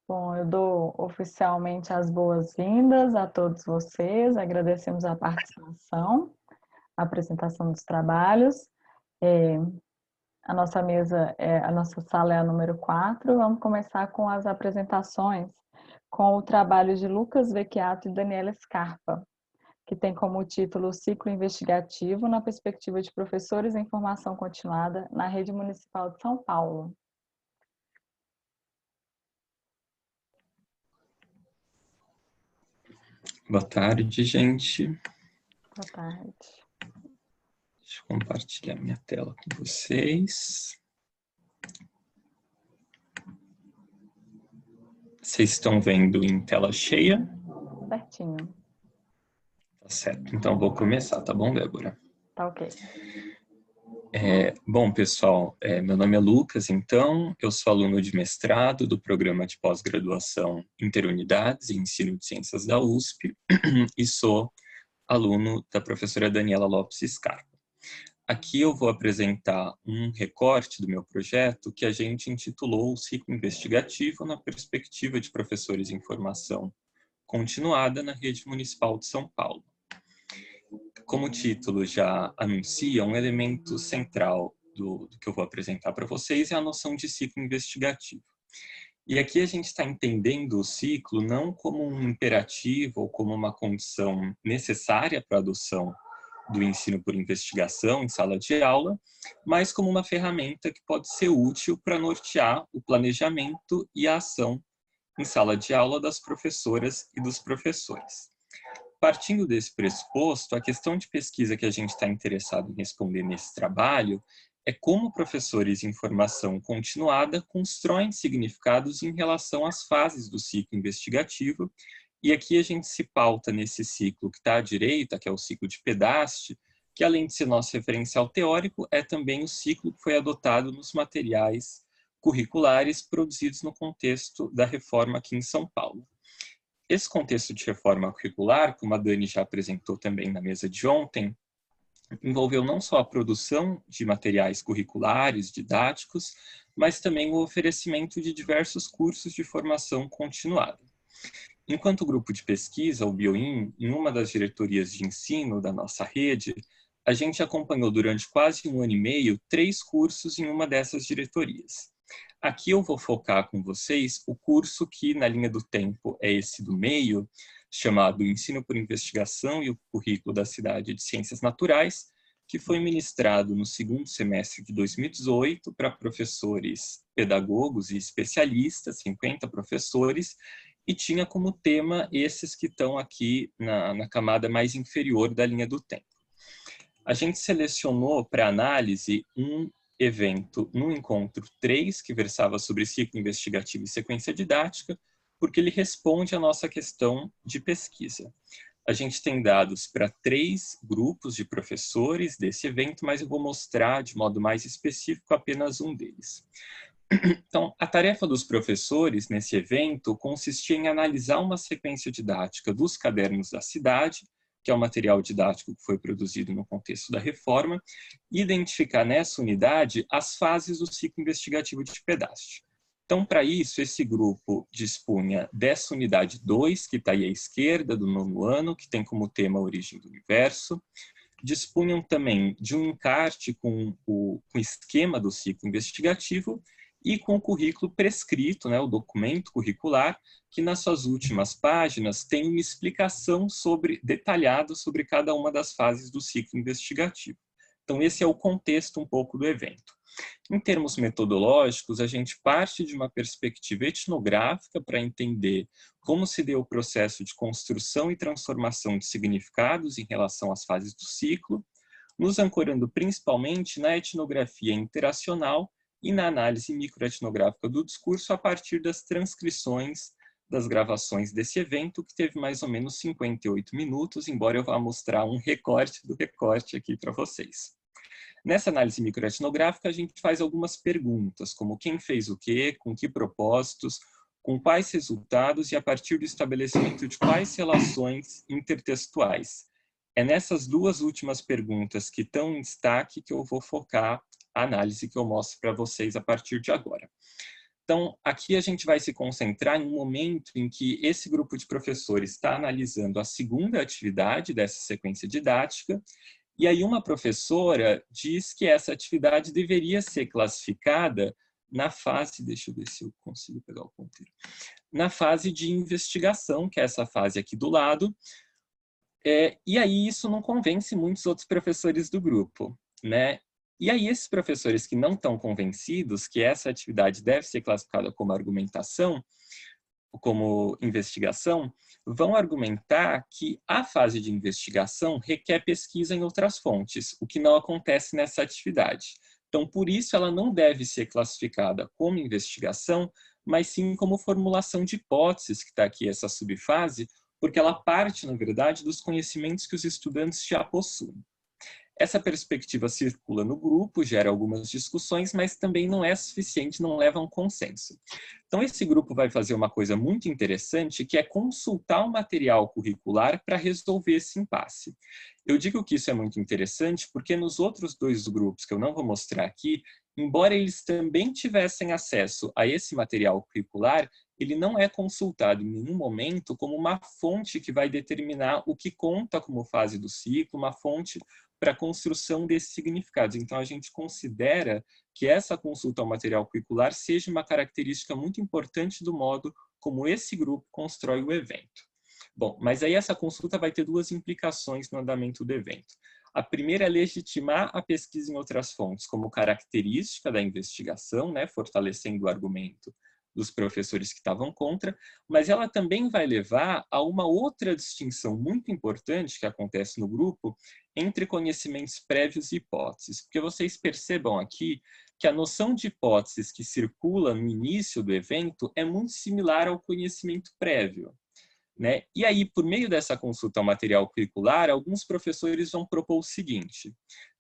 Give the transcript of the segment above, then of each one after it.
Bom, eu dou oficialmente as boas-vindas a todos vocês, agradecemos a participação, a apresentação dos trabalhos. É, a nossa sala é a número 4. Vamos começar com as apresentações com o trabalho de Lucas Vecchiato e Daniela Scarpa, que tem como título Ciclo Investigativo na Perspectiva de Professores em Formação Continuada na Rede Municipal de São Paulo. Boa tarde, gente. Boa tarde. Deixa eu compartilhar minha tela com vocês. Vocês estão vendo em tela cheia? Certinho. Tá certo, então vou começar, tá bom, Débora? Tá ok. Bom, pessoal, meu nome é Lucas, então, eu sou aluno de mestrado do programa de pós-graduação Interunidades e Ensino de Ciências da USP e sou aluno da professora Daniela Lopes Scarpa. Aqui eu vou apresentar um recorte do meu projeto que a gente intitulou o Ciclo Investigativo na Perspectiva de Professores em Formação Continuada na Rede Municipal de São Paulo. Como o título já anuncia, um elemento central do que eu vou apresentar para vocês é a noção de ciclo investigativo. E aqui a gente está entendendo o ciclo não como um imperativo ou como uma condição necessária para a adoção do ensino por investigação em sala de aula, mas como uma ferramenta que pode ser útil para nortear o planejamento e a ação em sala de aula das professoras e dos professores. Partindo desse pressuposto, a questão de pesquisa que a gente está interessado em responder nesse trabalho é como professores em formação continuada constroem significados em relação às fases do ciclo investigativo. E aqui a gente se pauta nesse ciclo que está à direita, que é o ciclo de Pedaste, que além de ser nosso referencial teórico, é também o ciclo que foi adotado nos materiais curriculares produzidos no contexto da reforma aqui em São Paulo. Esse contexto de reforma curricular, como a Dani já apresentou também na mesa de ontem, envolveu não só a produção de materiais curriculares, didáticos, mas também o oferecimento de diversos cursos de formação continuada. Enquanto grupo de pesquisa, o BioIN, em uma das diretorias de ensino da nossa rede, a gente acompanhou durante quase 1 ano e meio 3 cursos em uma dessas diretorias. Aqui eu vou focar com vocês o curso que, na linha do tempo, é esse do meio, chamado Ensino por Investigação e o Currículo da Cidade de Ciências Naturais, que foi ministrado no 2º semestre de 2018 para professores, pedagogos e especialistas, 50 professores, e tinha como tema esses que estão aqui na camada mais inferior da linha do tempo. A gente selecionou para análise um evento no encontro 3, que versava sobre ciclo investigativo e sequência didática, porque ele responde à nossa questão de pesquisa. A gente tem dados para 3 grupos de professores desse evento, mas eu vou mostrar de modo mais específico apenas um deles. Então, a tarefa dos professores nesse evento consistia em analisar uma sequência didática dos cadernos da cidade, que é o material didático que foi produzido no contexto da reforma, e identificar nessa unidade as fases do ciclo investigativo de Pedaste. Então, para isso, esse grupo dispunha dessa unidade 2, que está aí à esquerda, do 9º ano, que tem como tema a origem do universo. Dispunham também de um encarte com o esquema do ciclo investigativo e com o currículo prescrito, o documento curricular, que nas suas últimas páginas tem uma explicação detalhada sobre cada uma das fases do ciclo investigativo. Então, esse é o contexto um pouco do evento. Em termos metodológicos, a gente parte de uma perspectiva etnográfica para entender como se deu o processo de construção e transformação de significados em relação às fases do ciclo, nos ancorando principalmente na etnografia interacional e na análise microetnográfica do discurso a partir das transcrições das gravações desse evento, que teve mais ou menos 58 minutos, embora eu vá mostrar um recorte do recorte aqui para vocês. Nessa análise microetnográfica, a gente faz algumas perguntas, como quem fez o quê, com que propósitos, com quais resultados e a partir do estabelecimento de quais relações intertextuais. É nessas 2 últimas perguntas que estão em destaque que eu vou focar a análise que eu mostro para vocês a partir de agora. Então, aqui a gente vai se concentrar em um momento em que esse grupo de professores está analisando a segunda atividade dessa sequência didática, e aí uma professora diz que essa atividade deveria ser classificada na fase, deixa eu ver se eu consigo pegar o ponteiro, na fase de investigação, que é essa fase aqui do lado, e aí isso não convence muitos outros professores do grupo, né? E aí esses professores que não estão convencidos que essa atividade deve ser classificada como argumentação, como investigação, vão argumentar que a fase de investigação requer pesquisa em outras fontes, o que não acontece nessa atividade. Então, por isso, ela não deve ser classificada como investigação, mas sim como formulação de hipóteses, que está aqui essa subfase, porque ela parte, na verdade, dos conhecimentos que os estudantes já possuem. Essa perspectiva circula no grupo, gera algumas discussões, mas também não é suficiente, não leva a um consenso. Então, esse grupo vai fazer uma coisa muito interessante, que é consultar o material curricular para resolver esse impasse. Eu digo que isso é muito interessante porque nos outros dois grupos, que eu não vou mostrar aqui, embora eles também tivessem acesso a esse material curricular, ele não é consultado em nenhum momento como uma fonte que vai determinar o que conta como fase do ciclo, uma fonte para a construção desses significados. Então, a gente considera que essa consulta ao material curricular seja uma característica muito importante do modo como esse grupo constrói o evento. Bom, mas aí essa consulta vai ter duas implicações no andamento do evento. A primeira é legitimar a pesquisa em outras fontes como característica da investigação, né, fortalecendo o argumento dos professores que estavam contra, mas ela também vai levar a uma outra distinção muito importante que acontece no grupo entre conhecimentos prévios e hipóteses. Porque vocês percebam aqui que a noção de hipóteses que circula no início do evento é muito similar ao conhecimento prévio, né? E aí, por meio dessa consulta ao material curricular, alguns professores vão propor o seguinte,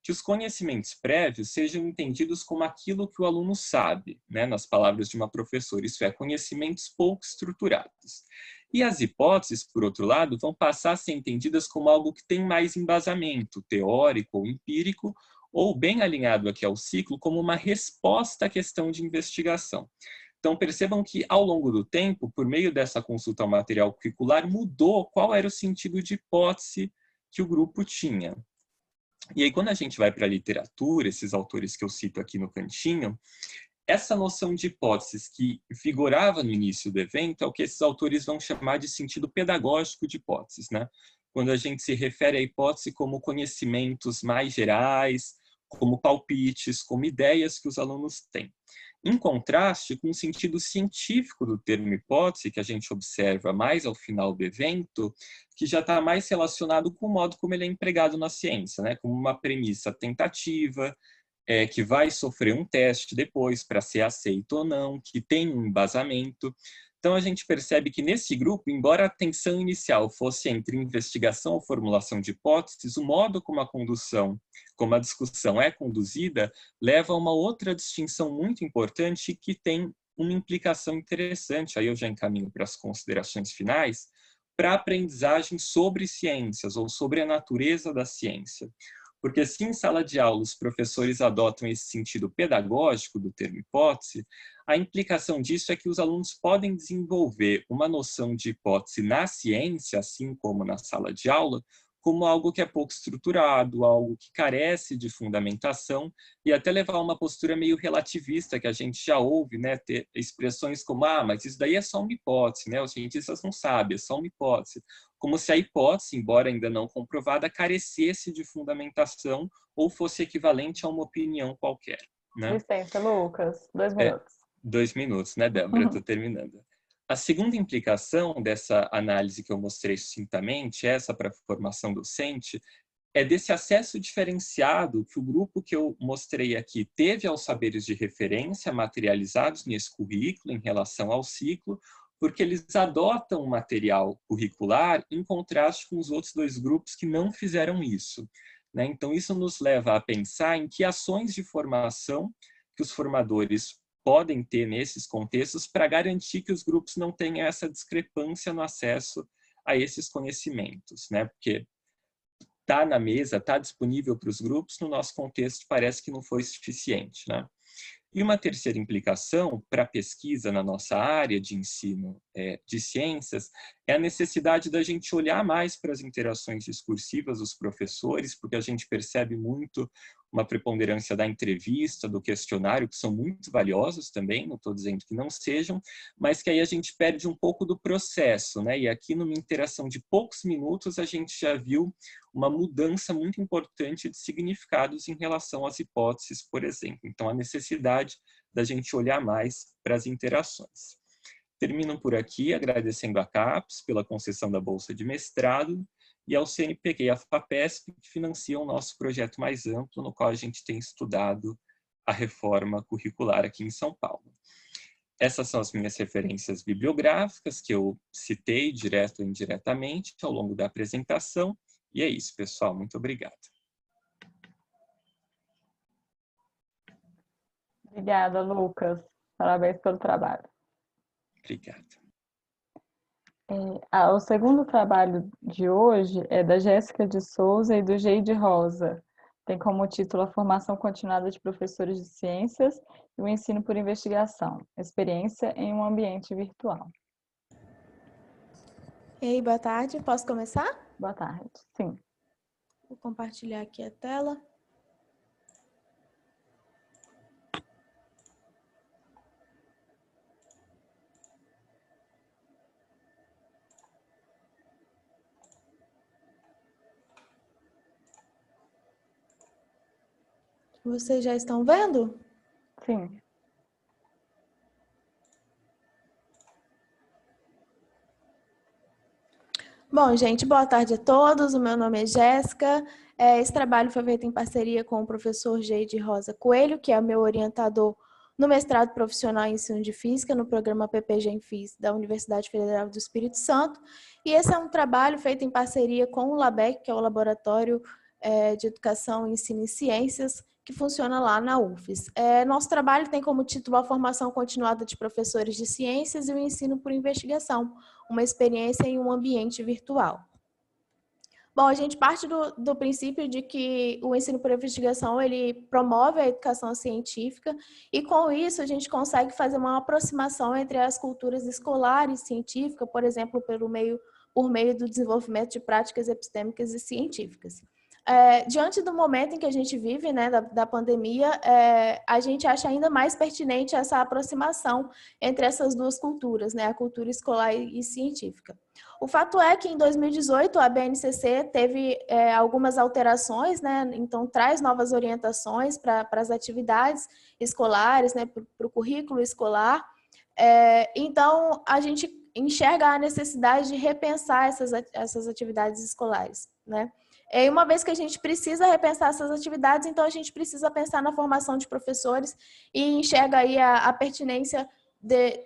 que os conhecimentos prévios sejam entendidos como aquilo que o aluno sabe, né? Nas palavras de uma professora, isso é, conhecimentos pouco estruturados. E as hipóteses, por outro lado, vão passar a ser entendidas como algo que tem mais embasamento, teórico ou empírico, ou bem alinhado aqui ao ciclo, como uma resposta à questão de investigação. Então, percebam que, ao longo do tempo, por meio dessa consulta ao material curricular, mudou qual era o sentido de hipótese que o grupo tinha. E aí, quando a gente vai para a literatura, esses autores que eu cito aqui no cantinho, essa noção de hipóteses que vigorava no início do evento é o que esses autores vão chamar de sentido pedagógico de hipóteses, né? Quando a gente se refere à hipótese como conhecimentos mais gerais, como palpites, como ideias que os alunos têm. Em contraste com o sentido científico do termo hipótese, que a gente observa mais ao final do evento, que já está mais relacionado com o modo como ele é empregado na ciência, né? Como uma premissa tentativa, que vai sofrer um teste depois para ser aceito ou não, que tem um embasamento. Então, a gente percebe que nesse grupo, embora a tensão inicial fosse entre investigação ou formulação de hipóteses, o modo como a discussão é conduzida, leva a uma outra distinção muito importante que tem uma implicação interessante, aí eu já encaminho para as considerações finais, para a aprendizagem sobre ciências ou sobre a natureza da ciência. Porque se em sala de aula os professores adotam esse sentido pedagógico do termo hipótese, a implicação disso é que os alunos podem desenvolver uma noção de hipótese na ciência, assim como na sala de aula, como algo que é pouco estruturado, algo que carece de fundamentação e até levar a uma postura meio relativista que a gente já ouve, né, ter expressões como, mas isso daí é só uma hipótese, né, os cientistas não sabem, é só uma hipótese. Como se a hipótese, embora ainda não comprovada, carecesse de fundamentação ou fosse equivalente a uma opinião qualquer, né? Licença, Lucas. 2 minutos. 2 minutos, né, Débora? Estou terminando. A segunda implicação dessa análise que eu mostrei sucintamente, essa para a formação docente, é desse acesso diferenciado que o grupo que eu mostrei aqui teve aos saberes de referência materializados nesse currículo em relação ao ciclo, porque eles adotam o material curricular em contraste com os outros dois grupos que não fizeram isso, né? Então, isso nos leva a pensar em que ações de formação que os formadores podem ter nesses contextos para garantir que os grupos não tenham essa discrepância no acesso a esses conhecimentos, né? Porque está na mesa, está disponível para os grupos, no nosso contexto parece que não foi suficiente, né? E uma terceira implicação para a pesquisa na nossa área de ensino de ciências é a necessidade da gente olhar mais para as interações discursivas dos professores, porque a gente percebe muito uma preponderância da entrevista, do questionário, que são muito valiosos também, não estou dizendo que não sejam, mas que aí a gente perde um pouco do processo, né? E aqui, numa interação de poucos minutos, a gente já viu uma mudança muito importante de significados em relação às hipóteses, por exemplo. Então, a necessidade da gente olhar mais para as interações. Termino por aqui agradecendo a CAPES pela concessão da bolsa de mestrado e ao CNPq e à FAPESP, que financiam o nosso projeto mais amplo, no qual a gente tem estudado a reforma curricular aqui em São Paulo. Essas são as minhas referências bibliográficas, que eu citei direto ou indiretamente ao longo da apresentação. E é isso, pessoal. Muito obrigado. Obrigada, Lucas. Parabéns pelo trabalho. Obrigado. O segundo trabalho de hoje é da Jéssica de Souza e do Geide Rosa. Tem como título a formação continuada de professores de ciências e o ensino por investigação, experiência em um ambiente virtual. Ei, boa tarde. Posso começar? Boa tarde, sim. Vou compartilhar aqui a tela. Vocês já estão vendo? Sim. Bom, gente, boa tarde a todos. O meu nome é Jéssica. Esse trabalho foi feito em parceria com o professor Geide Rosa Coelho, que é o meu orientador no mestrado profissional em ensino de física, no programa PPG em Fis da Universidade Federal do Espírito Santo. E esse é um trabalho feito em parceria com o LABEC, que é o Laboratório de Educação, Ensino e Ciências, que funciona lá na UFES. Nosso trabalho tem como título a formação continuada de professores de ciências e o ensino por investigação, uma experiência em um ambiente virtual. Bom, a gente parte do princípio de que o ensino por investigação, ele promove a educação científica e, com isso, a gente consegue fazer uma aproximação entre as culturas escolar e científica, por exemplo, por meio do desenvolvimento de práticas epistêmicas e científicas. Diante do momento em que a gente vive, né, da pandemia, a gente acha ainda mais pertinente essa aproximação entre essas duas culturas, né, a cultura escolar e científica. O fato é que em 2018 a BNCC teve algumas alterações, né, então traz novas orientações para as atividades escolares, né, para o currículo escolar. Então a gente enxerga a necessidade de repensar essas atividades escolares, né? E uma vez que a gente precisa repensar essas atividades, então a gente precisa pensar na formação de professores e enxerga aí a pertinência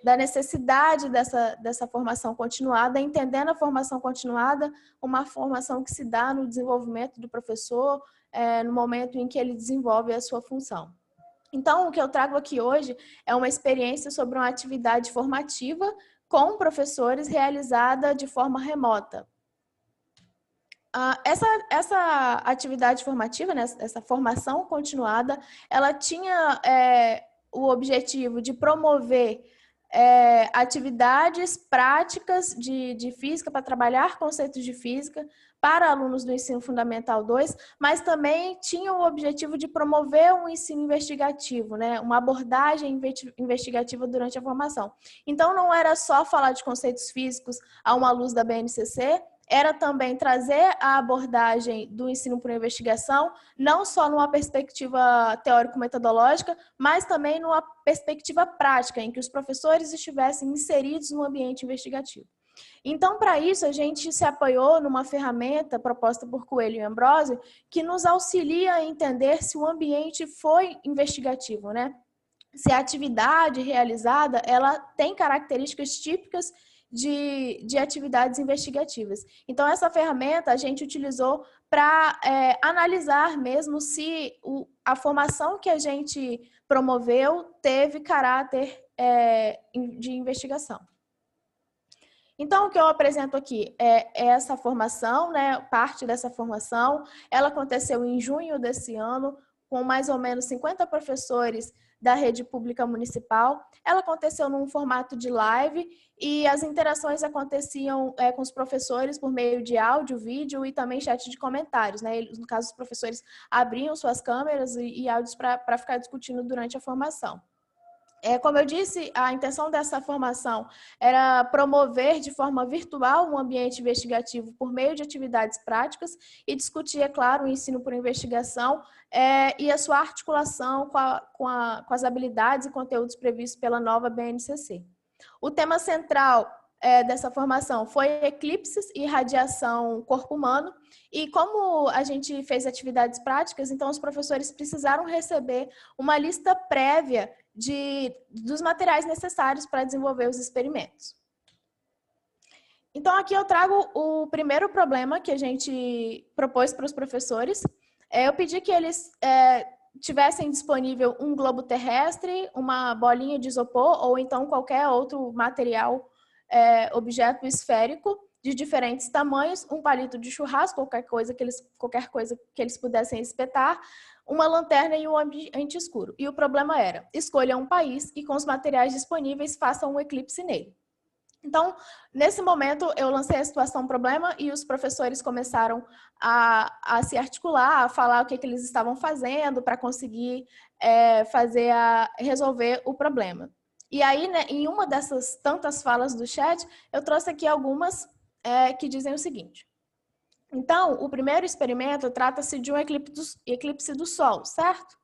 da necessidade dessa formação continuada, entendendo a formação continuada, uma formação que se dá no desenvolvimento do professor, no momento em que ele desenvolve a sua função. Então, o que eu trago aqui hoje é uma experiência sobre uma atividade formativa com professores realizada de forma remota. Essa atividade formativa, né, essa formação continuada, ela tinha o objetivo de promover atividades práticas de física, para trabalhar conceitos de física para alunos do ensino fundamental 2, mas também tinha o objetivo de promover um ensino investigativo, né, uma abordagem investigativa durante a formação. Então, não era só falar de conceitos físicos a uma luz da BNCC, era também trazer a abordagem do ensino por investigação, não só numa perspectiva teórico-metodológica, mas também numa perspectiva prática, em que os professores estivessem inseridos no ambiente investigativo. Então, para isso, a gente se apoiou numa ferramenta proposta por Coelho e Ambrosio, que nos auxilia a entender se o ambiente foi investigativo, né? Se a atividade realizada, ela tem características típicas de atividades investigativas. Então, essa ferramenta a gente utilizou para analisar mesmo se a formação que a gente promoveu teve caráter de investigação. Então, o que eu apresento aqui é essa formação, né, parte dessa formação. Ela aconteceu em junho desse ano, com mais ou menos 50 professores da rede pública municipal. Ela aconteceu num formato de live e as interações aconteciam com os professores por meio de áudio, vídeo e também chat de comentários, né? No caso, os professores abriam suas câmeras e áudios para ficar discutindo durante a formação. Como eu disse, a intenção dessa formação era promover de forma virtual um ambiente investigativo por meio de atividades práticas e discutir, é claro, o ensino por investigação e a sua articulação com as habilidades e conteúdos previstos pela nova BNCC. O tema central dessa formação foi eclipses e radiação corpo humano, e como a gente fez atividades práticas, então os professores precisaram receber uma lista prévia dos materiais necessários para desenvolver os experimentos. Então, aqui eu trago o primeiro problema que a gente propôs para os professores. Eu pedi que eles tivessem disponível um globo terrestre, uma bolinha de isopor ou então qualquer outro material, objeto esférico de diferentes tamanhos, um palito de churrasco, qualquer coisa que eles pudessem espetar, uma lanterna e um ambiente escuro. E o problema era, escolha um país e com os materiais disponíveis façam um eclipse nele. Então, nesse momento, eu lancei a situação problema e os professores começaram a se articular, a falar o que eles estavam fazendo para conseguir resolver o problema. E aí, né, em uma dessas tantas falas do chat, eu trouxe aqui algumas que dizem o seguinte. Então, o primeiro experimento trata-se de um eclipse do Sol, certo?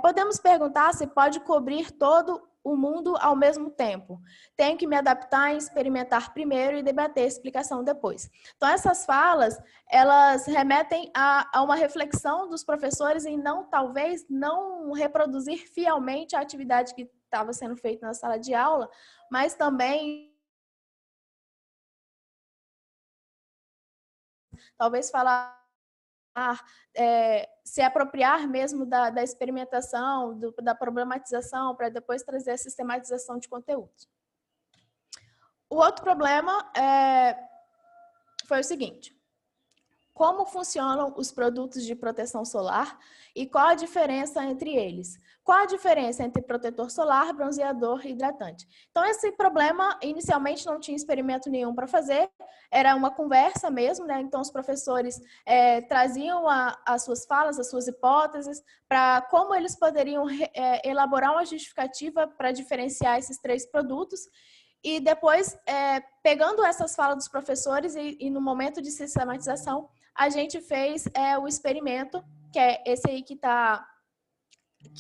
Podemos perguntar se pode cobrir todo o mundo ao mesmo tempo. Tenho que me adaptar e experimentar primeiro e debater a explicação depois. Então, essas falas, elas remetem a uma reflexão dos professores em talvez não reproduzir fielmente a atividade que estava sendo feita na sala de aula, mas também talvez falar, se apropriar mesmo da experimentação, da problematização, para depois trazer a sistematização de conteúdos. O outro problema foi o seguinte: como funcionam os produtos de proteção solar e qual a diferença entre eles? Qual a diferença entre protetor solar, bronzeador e hidratante? Então, esse problema, inicialmente, não tinha experimento nenhum para fazer, era uma conversa mesmo, né? Então, os professores traziam as suas falas, as suas hipóteses, para como eles poderiam elaborar uma justificativa para diferenciar esses três produtos. E depois, pegando essas falas dos professores e no momento de sistematização, a gente fez o experimento, que é esse aí que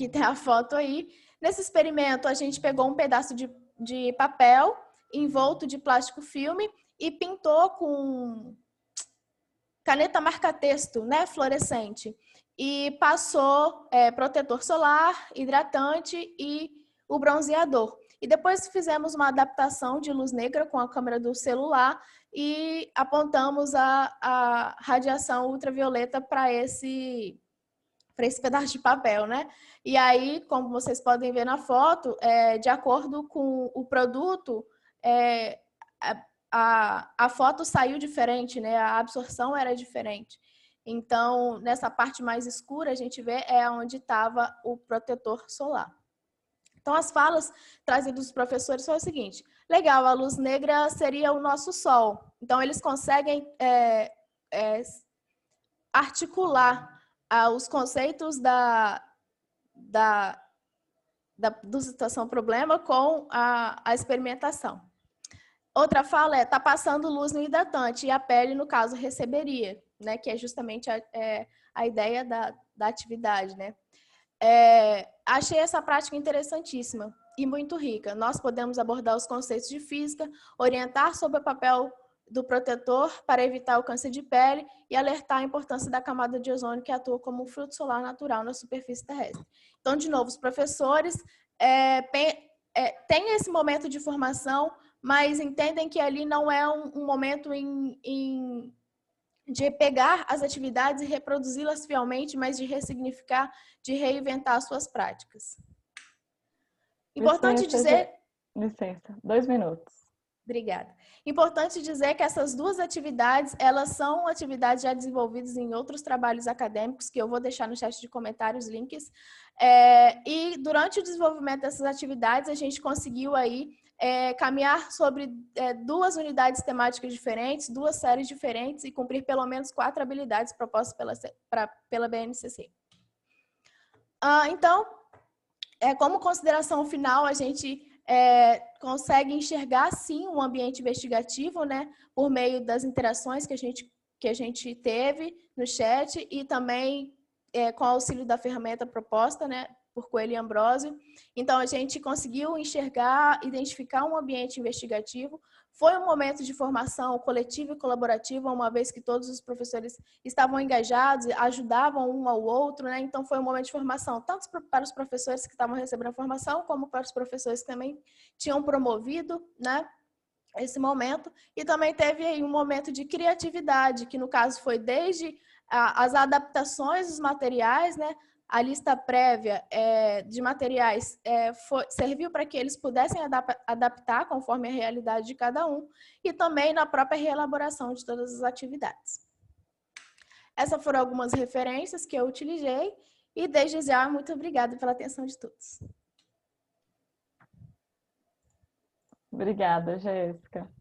tem a foto aí. Nesse experimento, a gente pegou um pedaço de papel envolto de plástico filme e pintou com caneta marca-texto, né, fluorescente. E passou protetor solar, hidratante e o bronzeador. E depois fizemos uma adaptação de luz negra com a câmera do celular e apontamos a radiação ultravioleta para esse pedaço de papel, né? E aí, como vocês podem ver na foto, de acordo com o produto, a foto saiu diferente, né? A absorção era diferente. Então, nessa parte mais escura, a gente vê onde estava o protetor solar. Então, as falas trazidas dos professores foi o seguinte: legal, a luz negra seria o nosso sol. Então, eles conseguem articular os conceitos do situação-problema com a experimentação. Outra fala está passando luz no hidratante e a pele, no caso, receberia, né? Que é justamente a ideia da atividade, né? Achei essa prática interessantíssima e muito rica. Nós podemos abordar os conceitos de física, orientar sobre o papel do protetor para evitar o câncer de pele e alertar a importância da camada de ozônio que atua como um filtro solar natural na superfície terrestre. Então, de novo, os professores têm esse momento de formação, mas entendem que ali não é um momento de pegar as atividades e reproduzi-las fielmente, mas de ressignificar, de reinventar as suas práticas. Importante dizer... Licença, 2 minutos. Obrigada. Importante dizer que essas duas atividades, elas são atividades já desenvolvidas em outros trabalhos acadêmicos, que eu vou deixar no chat de comentários links. E durante o desenvolvimento dessas atividades, a gente conseguiu aí caminhar sobre duas unidades temáticas diferentes, duas séries diferentes e cumprir pelo menos 4 habilidades propostas pela BNCC. Então, como consideração final, a gente consegue enxergar, sim, um ambiente investigativo, né, por meio das interações que a gente teve no chat e também com o auxílio da ferramenta proposta, né, por Coelho e Ambrósio. Então, a gente conseguiu enxergar, identificar um ambiente investigativo. Foi um momento de formação coletiva e colaborativa, uma vez que todos os professores estavam engajados, ajudavam um ao outro, né? Então, foi um momento de formação, tanto para os professores que estavam recebendo a formação, como para os professores que também tinham promovido, né, esse momento. E também teve aí um momento de criatividade, que no caso foi desde as adaptações dos materiais, né? A lista prévia de materiais serviu para que eles pudessem adaptar conforme a realidade de cada um e também na própria reelaboração de todas as atividades. Essas foram algumas referências que eu utilizei e desde já, muito obrigada pela atenção de todos. Obrigada, Jéssica.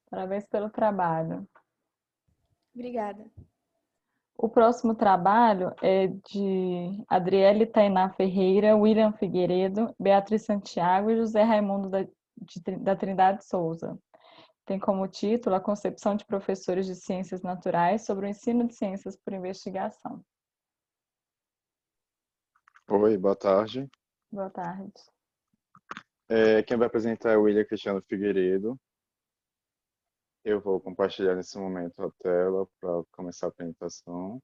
Parabéns pelo trabalho. Obrigada. O próximo trabalho é de Adriele Tainá Ferreira, William Figueiredo, Beatriz Santiago e José Raimundo da Trindade Souza. Tem como título A Concepção de Professores de Ciências Naturais sobre o Ensino de Ciências por Investigação. Oi, boa tarde. Boa tarde. Quem vai apresentar é o William Cristiano Figueiredo. Eu vou compartilhar nesse momento a tela para começar a apresentação.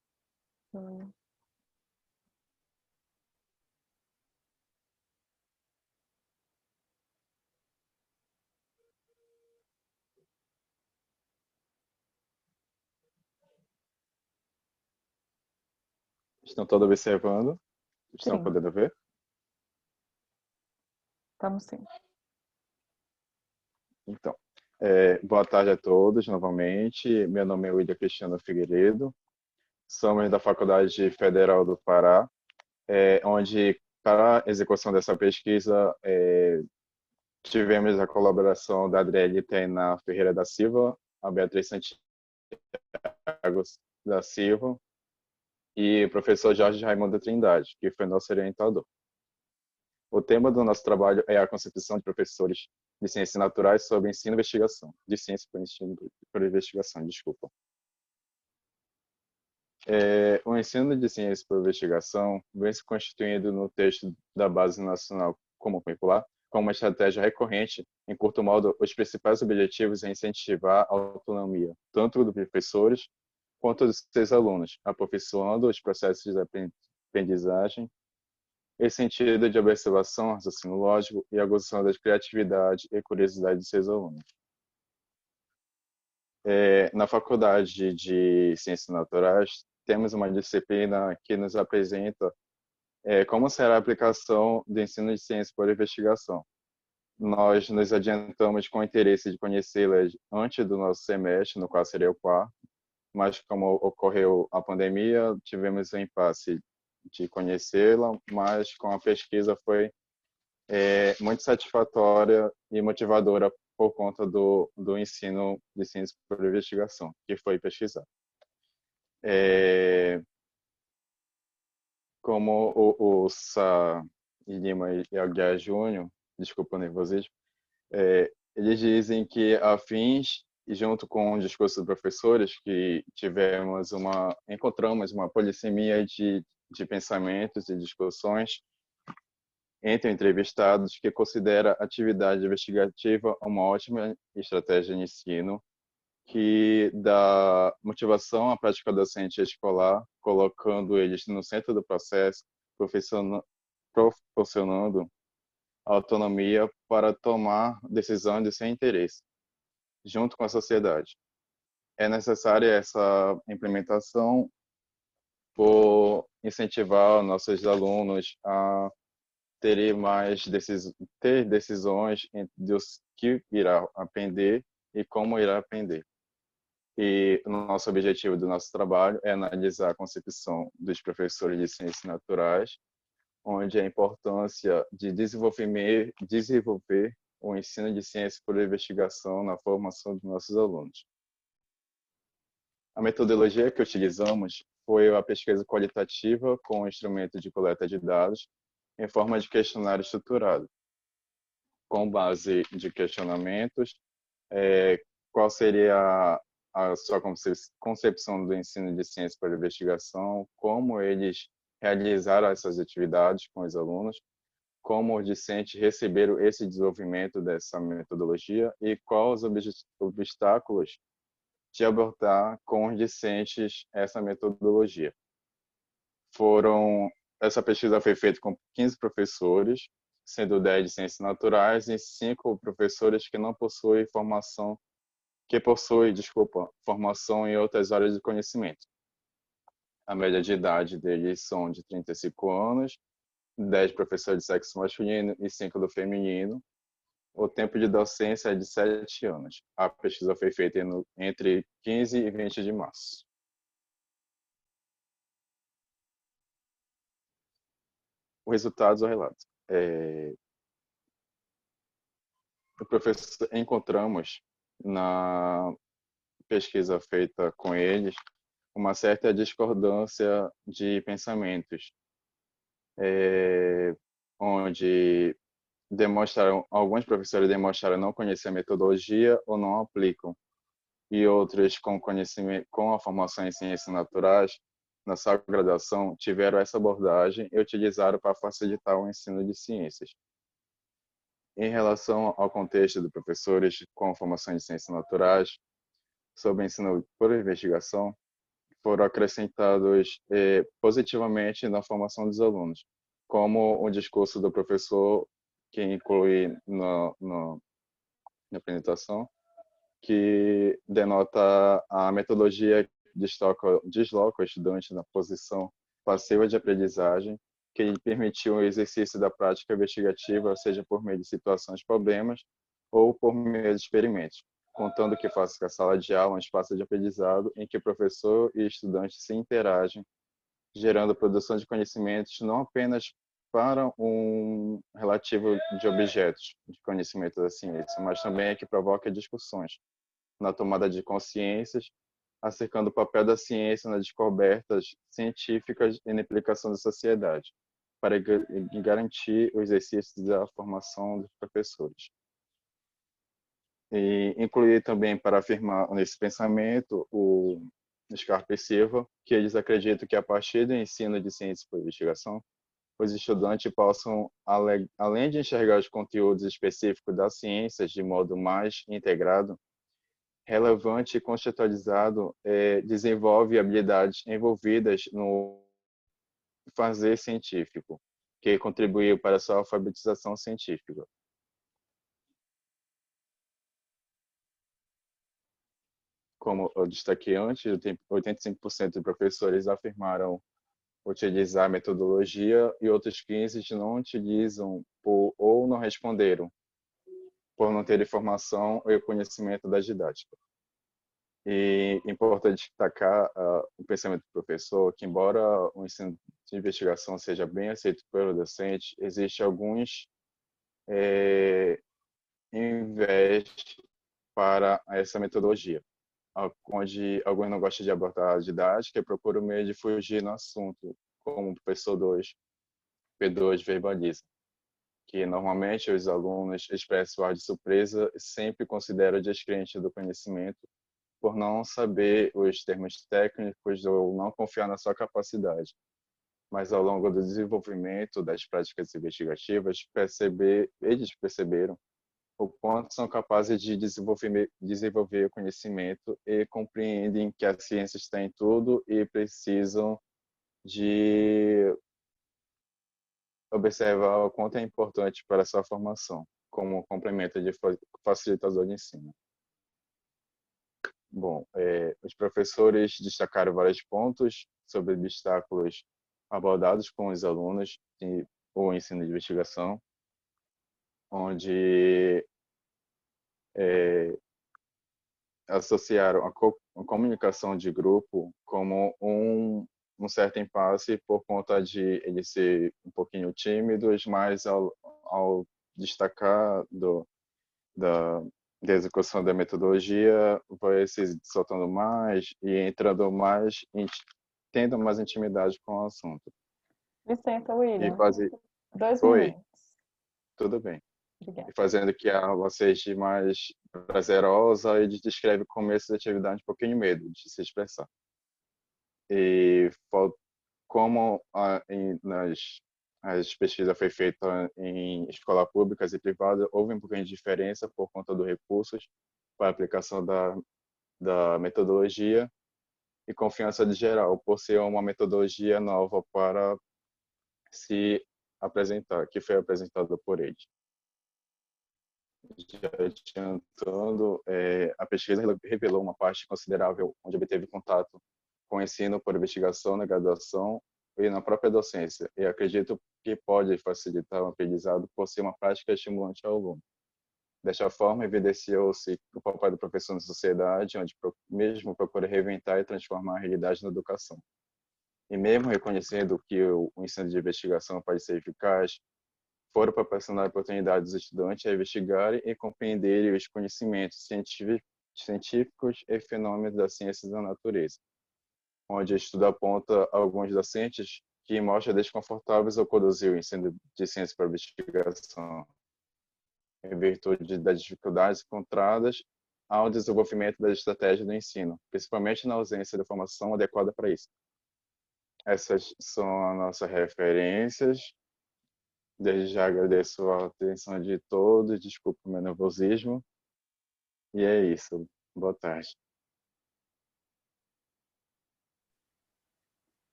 Estão todos observando? Estão Sim. podendo ver? Estamos sim. Então, boa tarde a todos novamente. Meu nome é William Cristiano Figueiredo. Somos da Faculdade Federal do Pará, onde, para a execução dessa pesquisa, tivemos a colaboração da Adriele Tainá Ferreira da Silva, a Beatriz Santiago da Silva e o professor Jorge Raimundo da Trindade, que foi nosso orientador. O tema do nosso trabalho é a concepção de professores de ciências naturais sobre ensino e investigação, de ciência por investigação, desculpa. O ensino de ciência por investigação vem se constituindo no texto da Base Nacional Comum Curricular como uma estratégia recorrente, em curto modo, os principais objetivos é incentivar a autonomia, tanto dos professores quanto dos seus alunos, aperfeiçoando os processos de aprendizagem, em sentido de observação, raciocínio lógico e aguçação da criatividade e curiosidade de seus alunos. Na Faculdade de Ciências Naturais, temos uma disciplina que nos apresenta como será a aplicação do ensino de ciência por investigação. Nós nos adiantamos com o interesse de conhecê-la antes do nosso semestre, no qual seria o quarto, mas como ocorreu a pandemia, tivemos o impasse de conhecê-la, mas com a pesquisa foi muito satisfatória e motivadora por conta do ensino de ciência por investigação, que foi pesquisar. Como o Sá e Lima e Aguiar Júnior, desculpa o nervosismo, eles dizem que a fins e junto com o discurso dos professores que encontramos uma polissemia de pensamentos e discussões entre entrevistados que considera a atividade investigativa uma ótima estratégia de ensino que dá motivação à prática docente escolar, colocando eles no centro do processo, proporcionando autonomia para tomar decisões de seu interesse, junto com a sociedade. É necessária essa implementação por incentivar nossos alunos a ter decisões dos que irá aprender e como irá aprender. E o nosso objetivo do nosso trabalho é analisar a concepção dos professores de ciências naturais, onde a importância de desenvolver o ensino de ciência por investigação na formação dos nossos alunos. A metodologia que utilizamos foi a pesquisa qualitativa com instrumento de coleta de dados em forma de questionário estruturado, com base de questionamentos, qual seria a sua concepção do ensino de ciência por investigação, como eles realizaram essas atividades com os alunos, como os discentes receberam esse desenvolvimento dessa metodologia e quais os obstáculos de abordar com os discentes essa metodologia. Essa pesquisa foi feita com 15 professores, sendo 10 de ciências naturais e 5 professores que não possuem formação em outras áreas de conhecimento. A média de idade deles são de 35 anos, 10 professores de sexo masculino e 5 do feminino. O tempo de docência é de 7 anos. A pesquisa foi feita entre 15 e 20 de março. Os resultados ou relatos. Encontramos na pesquisa feita com eles uma certa discordância de pensamentos, onde alguns professores demonstraram não conhecer a metodologia ou não aplicam, e outros com a formação em ciências naturais na sua graduação tiveram essa abordagem e utilizaram para facilitar o ensino de ciências. Em relação ao contexto de professores com formação em ciências naturais, sobre ensino por investigação, foram acrescentados positivamente na formação dos alunos, como o discurso do professor, que inclui na apresentação, que denota a metodologia desloca o estudante na posição passiva de aprendizagem, que lhe permitiu o exercício da prática investigativa, seja por meio de situações, problemas ou por meio de experimentos, contando que faça que a sala de aula é um espaço de aprendizado em que professor e estudante se interagem, gerando produção de conhecimentos não apenas para um relativo de objetos de conhecimento da ciência, mas também que provoca discussões na tomada de consciências acerca do papel da ciência nas descobertas científicas e na implicação da sociedade, para garantir o exercício da formação dos professores. E incluir também para afirmar nesse pensamento o Scarpa e Silva, que eles acreditam que a partir do ensino de ciência por investigação, os estudantes possam, além de enxergar os conteúdos específicos das ciências de modo mais integrado, relevante e contextualizado, desenvolve habilidades envolvidas no fazer científico, que contribuiu para a sua alfabetização científica. Como eu destaquei antes, 85% de professores afirmaram utilizar a metodologia e outros 15% não utilizam ou não responderam por não ter informação ou conhecimento da didática. E é importante destacar o pensamento do professor, que embora o ensino de investigação seja bem aceito pelo docente, existe alguns invés para essa metodologia, onde alguns não gostam de abordar a didática e procuram meio de fugir no assunto, como o professor P2 verbaliza, que normalmente os alunos expressam o ar de surpresa e sempre consideram descrente do conhecimento por não saber os termos técnicos ou não confiar na sua capacidade. Mas ao longo do desenvolvimento das práticas investigativas, eles perceberam o quanto são capazes de desenvolver o conhecimento e compreendem que a ciência está em tudo e precisam de observar o quanto é importante para a sua formação, como um complemento de facilitador de ensino. Bom, os professores destacaram vários pontos sobre obstáculos abordados com os alunos o ensino de investigação, onde associaram a comunicação de grupo como um certo impasse por conta de eles ser um pouquinho tímidos, mas ao destacar da execução da metodologia, vai se soltando mais e entrando mais, tendo mais intimidade com o assunto. Licença, E William. fazer... 2 Oi, minutos. tudo bem. Obrigada. E fazendo que a aula seja mais prazerosa, ele descreve o começo da atividade um pouquinho medo de se expressar. E como as pesquisas foi feita em escolas públicas e privadas, houve um pouquinho de diferença por conta dos recursos para a aplicação da metodologia e confiança de geral, por ser uma metodologia nova para se apresentar, que foi apresentada por eles. Já adiantando, a pesquisa revelou uma parte considerável onde obteve contato com o ensino por investigação na graduação e na própria docência, e acredito que pode facilitar o aprendizado por ser uma prática estimulante ao aluno. Desta forma, evidenciou-se o papel do professor na sociedade, onde mesmo procura reinventar e transformar a realidade na educação. E mesmo reconhecendo que o ensino de investigação pode ser eficaz, foram proporcionar a oportunidade dos estudantes a investigarem e compreenderem os conhecimentos científicos e fenômenos das ciências da natureza, onde o estudo aponta alguns docentes que mostram desconfortáveis ao conduzir o ensino de ciência para investigação, em virtude das dificuldades encontradas ao desenvolvimento das estratégias do ensino, principalmente na ausência de formação adequada para isso. Essas são as nossas referências. Desde já agradeço a atenção de todos, desculpe o meu nervosismo. E é isso. Boa tarde.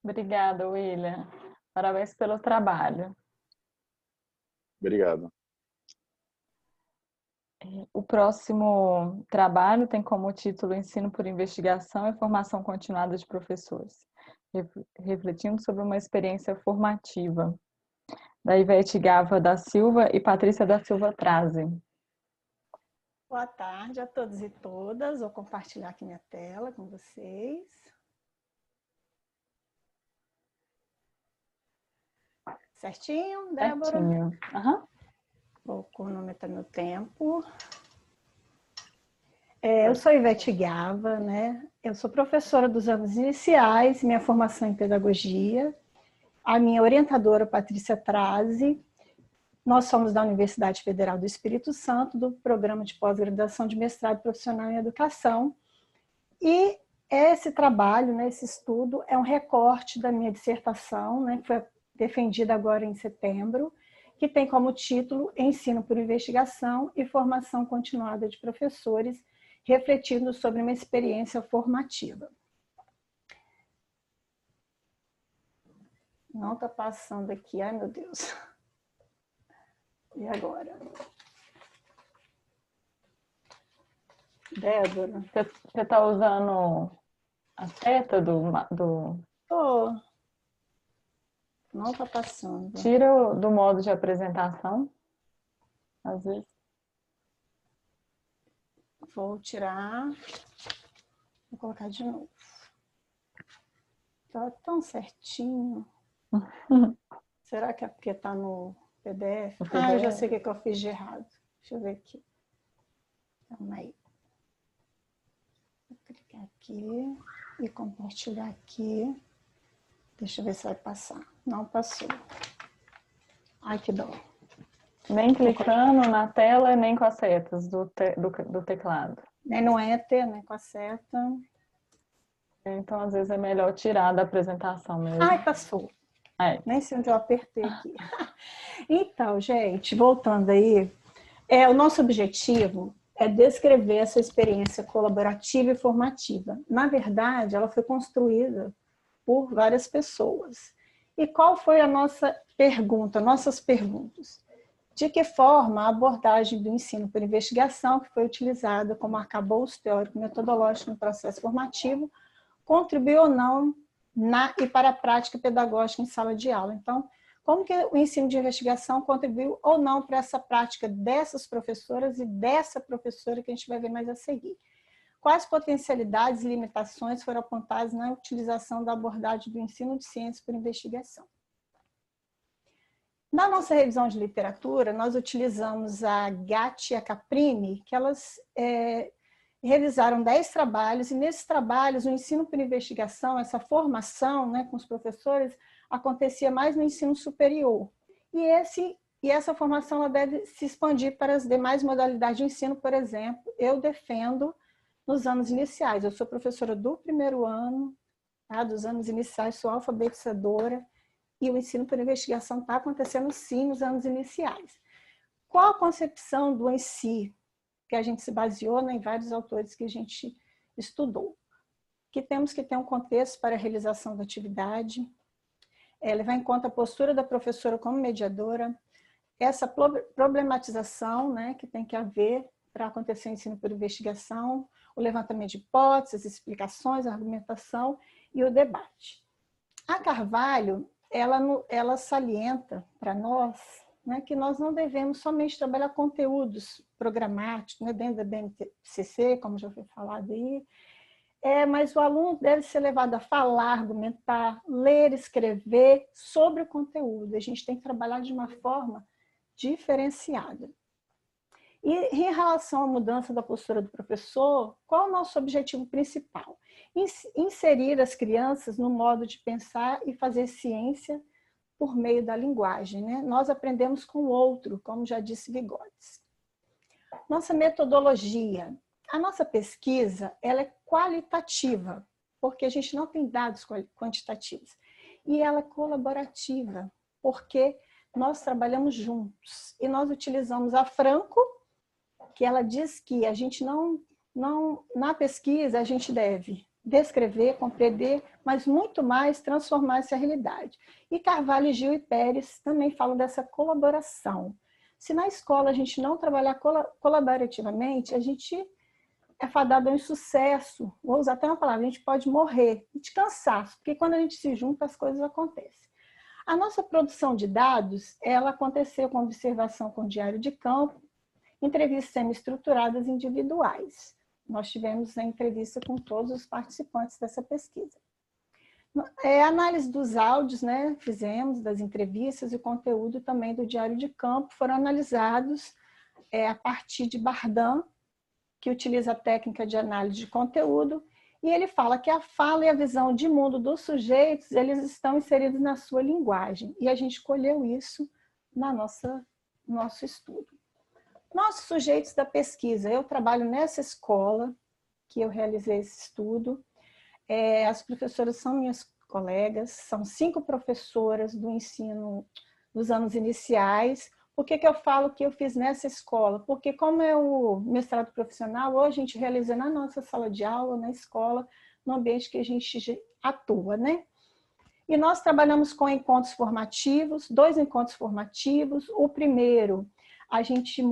Obrigada, William. Parabéns pelo trabalho. Obrigado. O próximo trabalho tem como título Ensino por Investigação e Formação Continuada de Professores, refletindo sobre uma experiência formativa, da Ivete Gava da Silva e Patrícia da Silva Trazi. Boa tarde a todos e todas. Vou compartilhar aqui minha tela com vocês. Certinho, Débora? Certinho. Uhum. Vou cronometrar meu tempo. Eu sou Ivete Gava, né? Eu sou professora dos anos iniciais, minha formação em pedagogia. A minha orientadora, Patrícia Trazi. Nós somos da Universidade Federal do Espírito Santo, do programa de pós-graduação de mestrado profissional em educação. E esse trabalho, né, esse estudo, é um recorte da minha dissertação, né, que foi defendida agora em setembro, que tem como título Ensino por Investigação e Formação Continuada de Professores, refletindo sobre uma experiência formativa. Não está passando aqui, ai meu Deus. E agora? Débora? Você está usando a seta do... Oh, não está passando. Tira do modo de apresentação, às vezes. Vou tirar. Vou colocar de novo. Está tão certinho. Será que é porque está no PDF? Ah, eu já sei o que eu fiz de errado. Deixa eu ver aqui. Calma aí. Vou clicar aqui e compartilhar aqui. Deixa eu ver se vai passar. Não passou. Ai, que dó. Nem clicando na tela, nem com as setas do teclado. Nem no Enter, nem com a seta. Então, às vezes, é melhor tirar da apresentação mesmo. Ai, passou. Nem sei onde eu apertei aqui. Então, gente, voltando aí, o nosso objetivo é descrever essa experiência colaborativa e formativa. Na verdade, ela foi construída por várias pessoas. E qual foi a nossa pergunta, nossas perguntas? De que forma a abordagem do ensino por investigação, que foi utilizada como arcabouço teórico metodológico no processo formativo, contribuiu ou não na e para a prática pedagógica em sala de aula? Então, como que o ensino de investigação contribuiu ou não para essa prática dessas professoras e dessa professora que a gente vai ver mais a seguir? quais potencialidades e limitações foram apontadas na utilização da abordagem do ensino de ciências por investigação. Na nossa revisão de literatura, nós utilizamos a Gatti e a Caprini, que elas realizaram 10 trabalhos, e nesses trabalhos o ensino por investigação, essa formação, né, com os professores, acontecia mais no ensino superior. E essa formação ela deve se expandir para as demais modalidades de ensino, por exemplo, eu defendo nos anos iniciais. Eu sou professora do primeiro ano, tá, dos anos iniciais, sou alfabetizadora, e o ensino por investigação está acontecendo sim nos anos iniciais. Qual a concepção do ENSI, que a gente se baseou, né, em vários autores que a gente estudou? Que temos que ter um contexto para a realização da atividade, levar em conta a postura da professora como mediadora, essa problematização, né, que tem que haver para acontecer o ensino por investigação, o levantamento de hipóteses, explicações, a argumentação e o debate. A Carvalho, ela salienta para nós, né, que nós não devemos somente trabalhar conteúdos programáticos, né, dentro da BNCC, como já foi falado aí, mas o aluno deve ser levado a falar, argumentar, ler, escrever sobre o conteúdo. A gente tem que trabalhar de uma forma diferenciada. E em relação à mudança da postura do professor, qual é o nosso objetivo principal? Inserir as crianças no modo de pensar e fazer ciência por meio da linguagem, né? Nós aprendemos com o outro, como já disse Vygotsky. Nossa metodologia. A nossa pesquisa ela é qualitativa, porque a gente não tem dados quantitativos. E ela é colaborativa, porque nós trabalhamos juntos. E nós utilizamos a Franco, que ela diz que a gente na pesquisa a gente deve descrever, compreender, mas muito mais transformar essa realidade. E Carvalho, Gil e Pérez também falam dessa colaboração. Se na escola a gente não trabalhar colaborativamente, a gente é fadado a um insucesso, vou usar até uma palavra, a gente pode morrer de cansaço, porque quando a gente se junta as coisas acontecem. A nossa produção de dados, ela aconteceu com observação com diário de campo, entrevistas semi-estruturadas individuais. Nós tivemos a entrevista com todos os participantes dessa pesquisa. Análise dos áudios, né, fizemos das entrevistas e o conteúdo também do diário de campo foram analisados a partir de Bardin, que utiliza a técnica de análise de conteúdo, e ele fala que a fala e a visão de mundo dos sujeitos, eles estão inseridos na sua linguagem, e a gente colheu isso no nosso estudo. Nossos sujeitos da pesquisa, eu trabalho nessa escola que eu realizei esse estudo, as professoras são minhas colegas, são 5 professoras do ensino dos anos iniciais. Por que eu falo que eu fiz nessa escola? Porque como é o mestrado profissional, hoje a gente realiza na nossa sala de aula, na escola, no ambiente que a gente atua, né? E nós trabalhamos com encontros formativos, 2 encontros formativos. O primeiro, a gente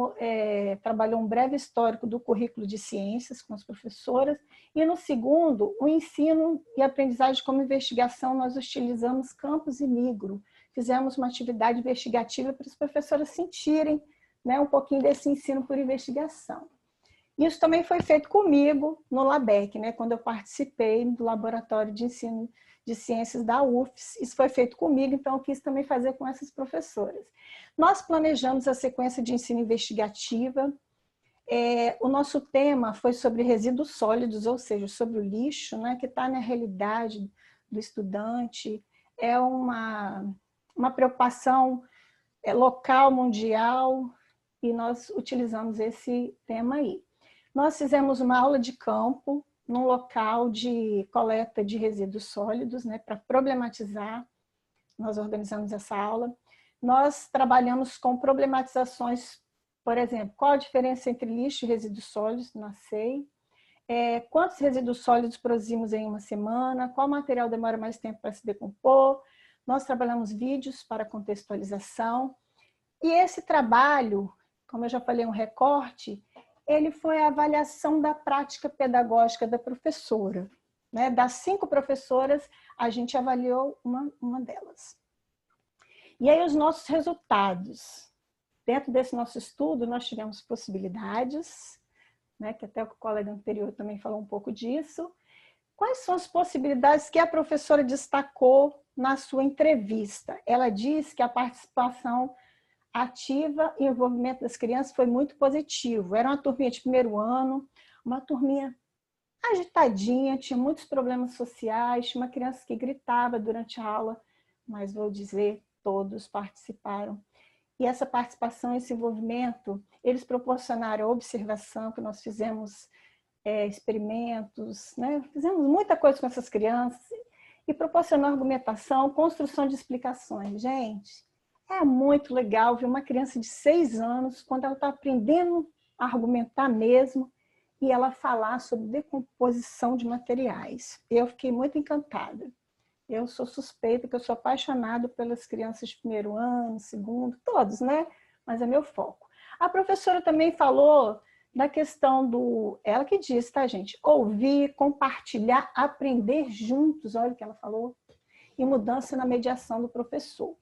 trabalhou um breve histórico do currículo de ciências com as professoras, e no segundo, o ensino e aprendizagem como investigação, nós utilizamos campus e migro. Fizemos uma atividade investigativa para as professoras sentirem, né, um pouquinho desse ensino por investigação. Isso também foi feito comigo no LABEC, né, quando eu participei do Laboratório de Ensino de Ciências da UFES. Isso foi feito comigo, então eu quis também fazer com essas professoras. Nós planejamos a sequência de ensino investigativa. O nosso tema foi sobre resíduos sólidos, ou seja, sobre o lixo, né, que está na realidade do estudante. É uma preocupação local, mundial, e nós utilizamos esse tema aí. Nós fizemos uma aula de campo num local de coleta de resíduos sólidos, né, para problematizar. Nós organizamos essa aula. Nós trabalhamos com problematizações, por exemplo, qual a diferença entre lixo e resíduos sólidos na SEI, quantos resíduos sólidos produzimos em uma semana, qual material demora mais tempo para se decompor. Nós trabalhamos vídeos para contextualização. E esse trabalho, como eu já falei, um recorte, ele foi a avaliação da prática pedagógica da professora. Né? Das 5 professoras, a gente avaliou uma delas. E aí os nossos resultados. Dentro desse nosso estudo, nós tivemos possibilidades, né, que até o colega anterior também falou um pouco disso. Quais são as possibilidades que a professora destacou na sua entrevista? Ela disse que a participação ativa e o envolvimento das crianças foi muito positivo. Era uma turminha de primeiro ano, uma turminha agitadinha, tinha muitos problemas sociais, tinha uma criança que gritava durante a aula, mas vou dizer, todos participaram. E essa participação, esse envolvimento, eles proporcionaram a observação, que nós fizemos experimentos, né? Fizemos muita coisa com essas crianças, e proporcionou argumentação, construção de explicações. Gente, é muito legal ver uma criança de 6 anos, quando ela está aprendendo a argumentar mesmo, e ela falar sobre decomposição de materiais. Eu fiquei muito encantada. Eu sou suspeita, porque eu sou apaixonada pelas crianças de primeiro ano, segundo, todos, né? Mas é meu foco. A professora também falou da questão do... Ela que disse, tá, gente? Ouvir, compartilhar, aprender juntos, olha o que ela falou, e mudança na mediação do professor.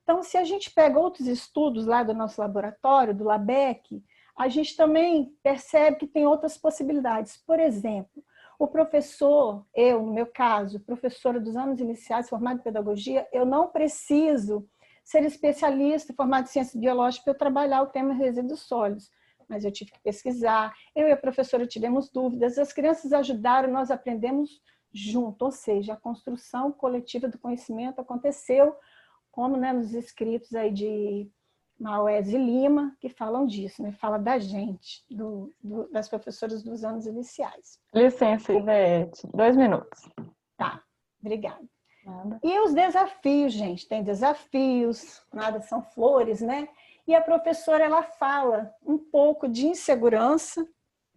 Então, se a gente pega outros estudos lá do nosso laboratório, do LABEC, a gente também percebe que tem outras possibilidades. Por exemplo, o professor, eu, no meu caso, professora dos anos iniciais, formada em pedagogia, eu não preciso ser especialista, formada em ciências biológicas, para eu trabalhar o tema resíduos sólidos. Mas eu tive que pesquisar, eu e a professora tivemos dúvidas, as crianças ajudaram, nós aprendemos junto, ou seja, a construção coletiva do conhecimento aconteceu, como, né, nos escritos aí de Maués e Lima, que falam disso, né? Fala da gente, das professoras dos anos iniciais. Licença, Ivete. 2 minutos. Tá, obrigada. Nada. E os desafios, gente, tem desafios, nada são flores, né? E a professora, ela fala um pouco de insegurança.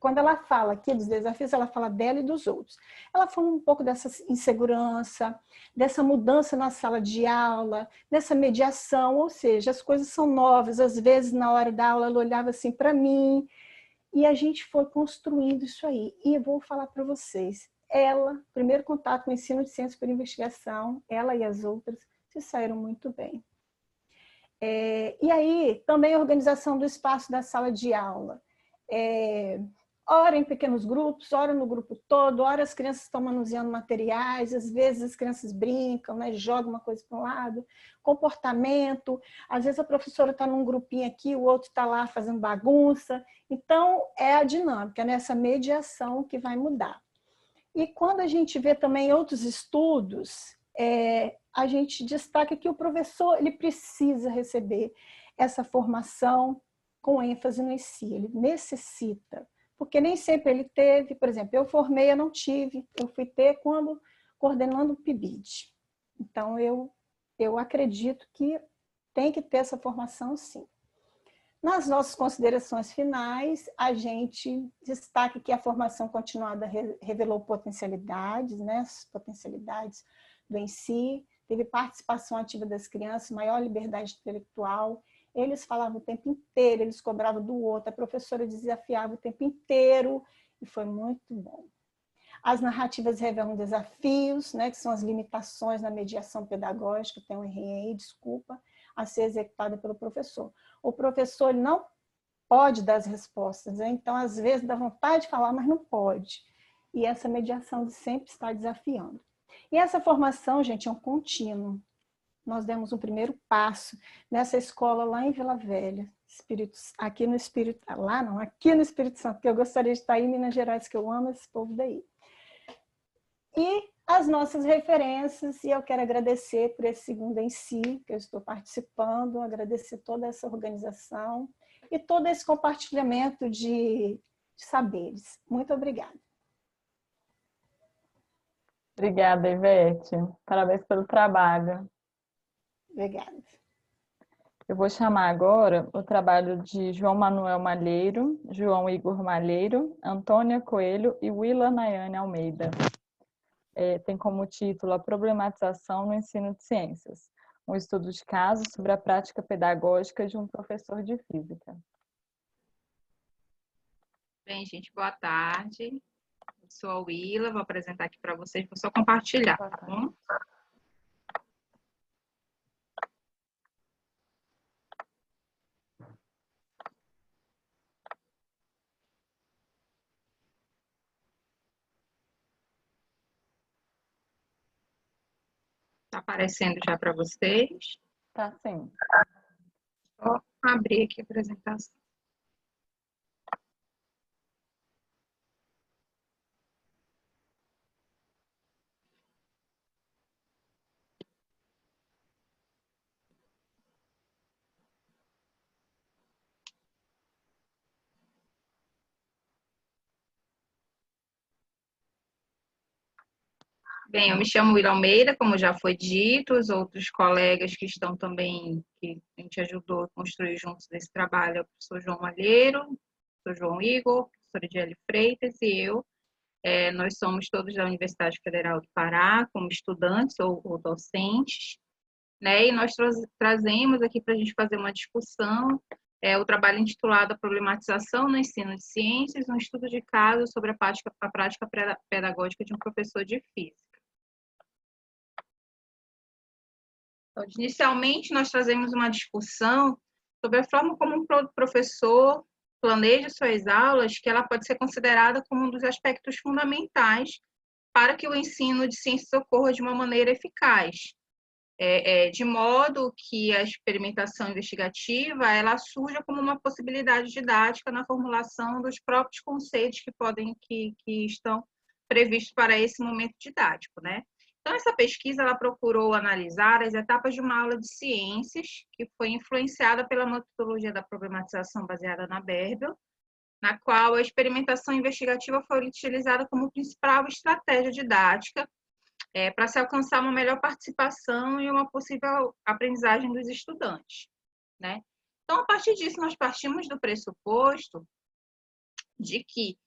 Quando ela fala aqui dos desafios, ela fala dela e dos outros. Ela fala um pouco dessa insegurança, dessa mudança na sala de aula, dessa mediação, ou seja, as coisas são novas. Às vezes, na hora da aula, ela olhava assim para mim, e a gente foi construindo isso aí. E eu vou falar para vocês, ela, primeiro contato com o ensino de ciência por investigação, ela e as outras se saíram muito bem. E aí, também a organização do espaço da sala de aula. Ora em pequenos grupos, ora no grupo todo, ora as crianças estão manuseando materiais, às vezes as crianças brincam, né, jogam uma coisa para um lado, comportamento, às vezes a professora está num grupinho aqui, o outro está lá fazendo bagunça. Então, é a dinâmica, né, essa mediação que vai mudar. E quando a gente vê também outros estudos, a gente destaca que o professor ele precisa receber essa formação com ênfase no si, ele necessita, porque nem sempre ele teve. Por exemplo, eu formei, eu não tive, eu fui ter quando coordenando o PIBID. Então, eu acredito que tem que ter essa formação, sim. Nas nossas considerações finais, a gente destaca que a formação continuada revelou potencialidades, né? As potencialidades do ENSI, teve participação ativa das crianças, maior liberdade intelectual, eles falavam o tempo inteiro, eles cobravam do outro, a professora desafiava o tempo inteiro, e foi muito bom. As narrativas revelam desafios, né, que são as limitações na mediação pedagógica, tem um REI, desculpa, a ser executada pelo professor. O professor não pode dar as respostas, né? Então, às vezes, dá vontade de falar, mas não pode. E essa mediação sempre está desafiando. E essa formação, gente, é um contínuo. Nós demos um primeiro passo nessa escola lá em Vila Velha, aqui no Espírito Santo, porque eu gostaria de estar aí em Minas Gerais, que eu amo esse povo daí. E as nossas referências, e eu quero agradecer por esse segundo em si, que eu estou participando, agradecer toda essa organização e todo esse compartilhamento de saberes. Muito obrigada. Obrigada, Ivete. Parabéns pelo trabalho. Obrigada. Eu vou chamar agora o trabalho de João Manuel Malheiro, João Igor Malheiro, Antônia Coelho e Willa Nayane Almeida. Tem como título A Problematização no Ensino de Ciências, um estudo de caso sobre a prática pedagógica de um professor de física. Bem, gente, boa tarde. Eu sou a Willa, vou apresentar aqui para vocês, vou só compartilhar, tá bom? Está aparecendo já para vocês? Tá sim. Vou abrir aqui a apresentação. Bem, eu me chamo Willa Almeida, como já foi dito, os outros colegas que estão também, que a gente ajudou a construir juntos esse trabalho, é o professor João Malheiro, o professor João Igor, a professora Ediele Freitas e eu. Nós somos todos da Universidade Federal do Pará, como estudantes ou docentes, né? E nós trazemos aqui para a gente fazer uma discussão, o trabalho intitulado A Problematização no Ensino de Ciências, um estudo de caso sobre a prática pedagógica de um professor de física. Então, inicialmente, nós trazemos uma discussão sobre a forma como um professor planeja suas aulas, que ela pode ser considerada como um dos aspectos fundamentais para que o ensino de ciências ocorra de uma maneira eficaz, de modo que a experimentação investigativa ela surja como uma possibilidade didática na formulação dos próprios conceitos que estão previstos para esse momento didático, né? Então, essa pesquisa ela procurou analisar as etapas de uma aula de ciências, que foi influenciada pela metodologia da problematização baseada na Bärbel, na qual a experimentação investigativa foi utilizada como principal estratégia didática para se alcançar uma melhor participação e uma possível aprendizagem dos estudantes, né? Então, a partir disso, nós partimos do pressuposto de que,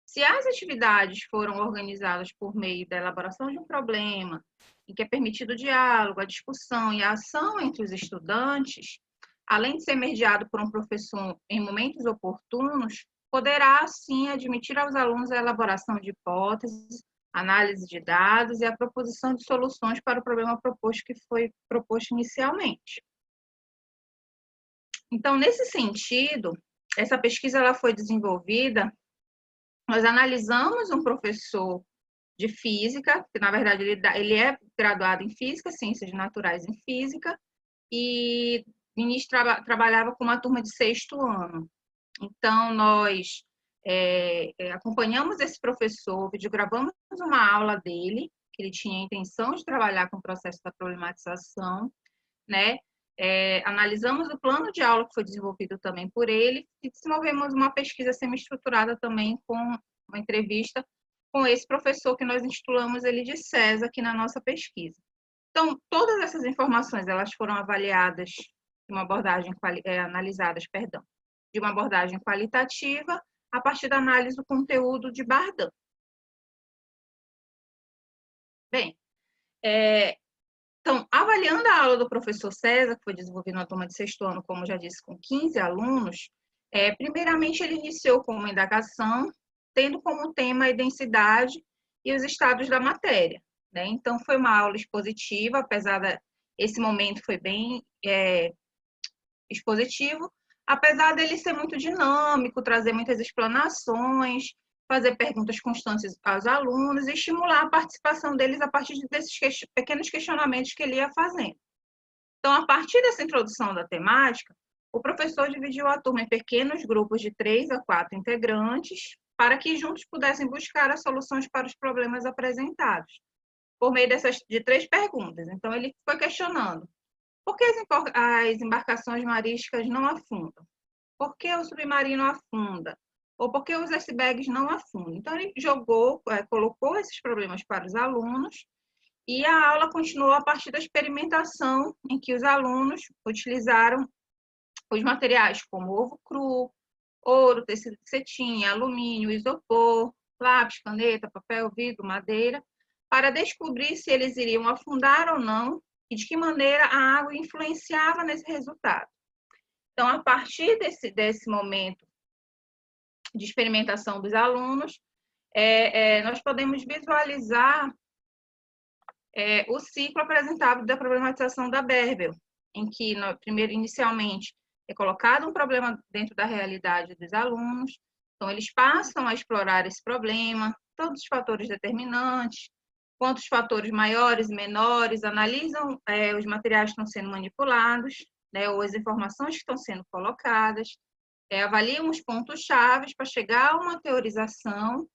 se as atividades foram organizadas por meio da elaboração de um problema, em que é permitido o diálogo, a discussão e a ação entre os estudantes, além de ser mediado por um professor em momentos oportunos, poderá, assim, admitir aos alunos a elaboração de hipóteses, análise de dados e a proposição de soluções para o problema proposto que foi proposto inicialmente. Então, nesse sentido, essa pesquisa ela foi desenvolvida. Nós analisamos um professor de física, que na verdade ele é graduado em física, ciências naturais em física, e trabalhava com uma turma de 6º ano. Então, nós acompanhamos esse professor, videogravamos uma aula dele, que ele tinha a intenção de trabalhar com o processo da problematização, né? Analisamos o plano de aula que foi desenvolvido também por ele e desenvolvemos uma pesquisa semi-estruturada também com uma entrevista com esse professor que nós intitulamos ele de César aqui na nossa pesquisa. Então, todas essas informações elas foram avaliadas de uma abordagem analisadas, de uma abordagem qualitativa a partir da análise do conteúdo de Bardin. Bem, então, avaliando a aula do professor César, que foi desenvolvida na turma de 6º ano, como já disse, com 15 alunos, primeiramente ele iniciou com uma indagação, tendo como tema a densidade e os estados da matéria, né? Então, foi uma aula expositiva, apesar esse momento foi bem expositivo, apesar dele ser muito dinâmico, trazer muitas explanações, fazer perguntas constantes aos alunos e estimular a participação deles a partir desses pequenos questionamentos que ele ia fazendo. Então, a partir dessa introdução da temática, o professor dividiu a turma em pequenos grupos de 3 a 4 integrantes, para que juntos pudessem buscar as soluções para os problemas apresentados, por meio de 3 perguntas. Então, ele foi questionando: por que as embarcações marítimas não afundam? Por que o submarino afunda? Ou por que os icebergs não afundam? Então, ele colocou esses problemas para os alunos e a aula continuou a partir da experimentação em que os alunos utilizaram os materiais como ovo cru, ouro, tecido de cetim, alumínio, isopor, lápis, caneta, papel, vidro, madeira, para descobrir se eles iriam afundar ou não e de que maneira a água influenciava nesse resultado. Então, a partir desse momento de experimentação dos alunos, nós podemos visualizar o ciclo apresentado da problematização da Bärbel, em que, primeiro, inicialmente, é colocado um problema dentro da realidade dos alunos, então eles passam a explorar esse problema, todos os fatores determinantes, quantos fatores maiores e menores, analisam os materiais que estão sendo manipulados, né, ou as informações que estão sendo colocadas, avaliam os pontos-chave para chegar a uma teorização,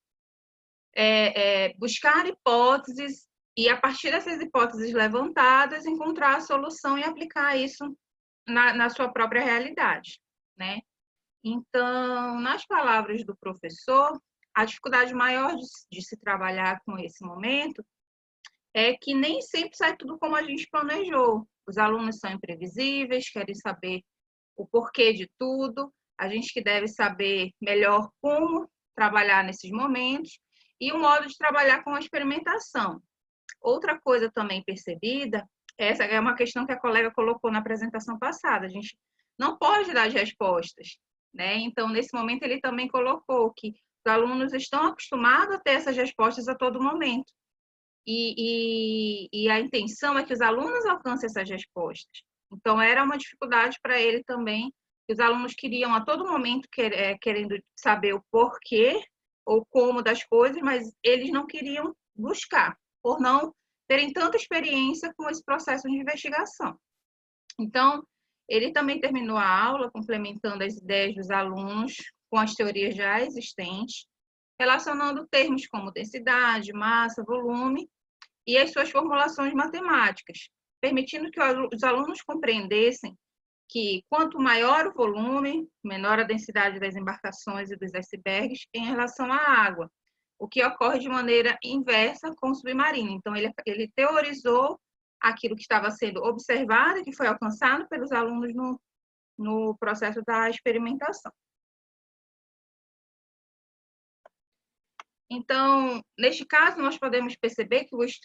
buscar hipóteses e, a partir dessas hipóteses levantadas, encontrar a solução e aplicar isso na sua própria realidade, né? Então, nas palavras do professor, a dificuldade maior de se trabalhar com esse momento é que nem sempre sai tudo como a gente planejou. Os alunos são imprevisíveis, querem saber o porquê de tudo, a gente que deve saber melhor como trabalhar nesses momentos e o modo de trabalhar com a experimentação. Outra coisa também percebida, essa é uma questão que a colega colocou na apresentação passada, a gente não pode dar as respostas, né? Então, nesse momento, ele também colocou que os alunos estão acostumados a ter essas respostas a todo momento. E a intenção é que os alunos alcancem essas respostas. Então, era uma dificuldade para ele também, que os alunos queriam a todo momento querendo saber o porquê ou como das coisas, mas eles não queriam buscar, por não terem tanta experiência com esse processo de investigação. Então, ele também terminou a aula complementando as ideias dos alunos com as teorias já existentes, relacionando termos como densidade, massa, volume e as suas formulações matemáticas, permitindo que os alunos compreendessem que quanto maior o volume, menor a densidade das embarcações e dos icebergs em relação à água, o que ocorre de maneira inversa com o submarino. Então, ele teorizou aquilo que estava sendo observado e que foi alcançado pelos alunos no processo da experimentação. Então, neste caso, nós podemos perceber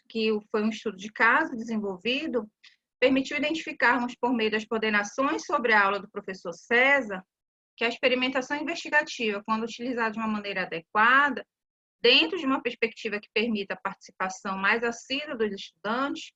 que foi um estudo de caso desenvolvido, permitiu identificarmos, por meio das coordenações sobre a aula do professor César, que a experimentação investigativa, quando utilizada de uma maneira adequada, dentro de uma perspectiva que permita a participação mais assídua dos estudantes,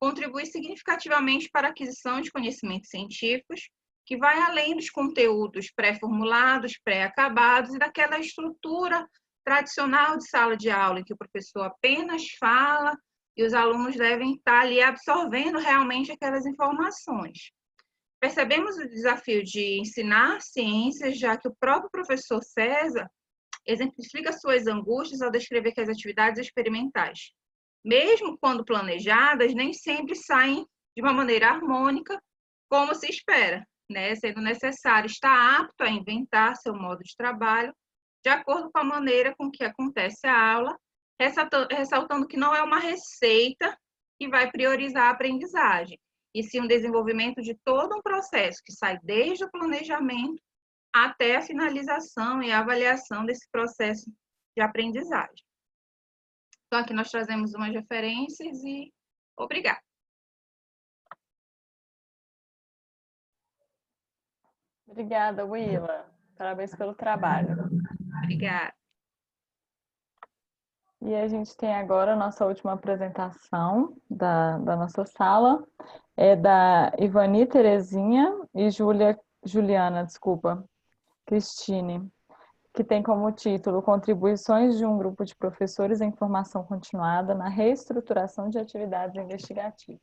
contribui significativamente para a aquisição de conhecimentos científicos, que vai além dos conteúdos pré-formulados, pré-acabados e daquela estrutura tradicional de sala de aula, em que o professor apenas fala e os alunos devem estar ali absorvendo realmente aquelas informações. Percebemos o desafio de ensinar ciências, já que o próprio professor César exemplifica suas angústias ao descrever que as atividades experimentais, mesmo quando planejadas, nem sempre saem de uma maneira harmônica, como se espera, né? Sendo necessário estar apto a inventar seu modo de trabalho de acordo com a maneira com que acontece a aula, ressaltando que não é uma receita que vai priorizar a aprendizagem, e sim um desenvolvimento de todo um processo que sai desde o planejamento até a finalização e a avaliação desse processo de aprendizagem. Então, aqui nós trazemos umas referências e obrigada. Obrigada, Willa. Parabéns pelo trabalho. Obrigada. E a gente tem agora a nossa última apresentação da nossa sala. É da Ivani Terezinha e Juliana Cristine, que tem como título Contribuições de um grupo de professores em formação continuada na reestruturação de atividades investigativas.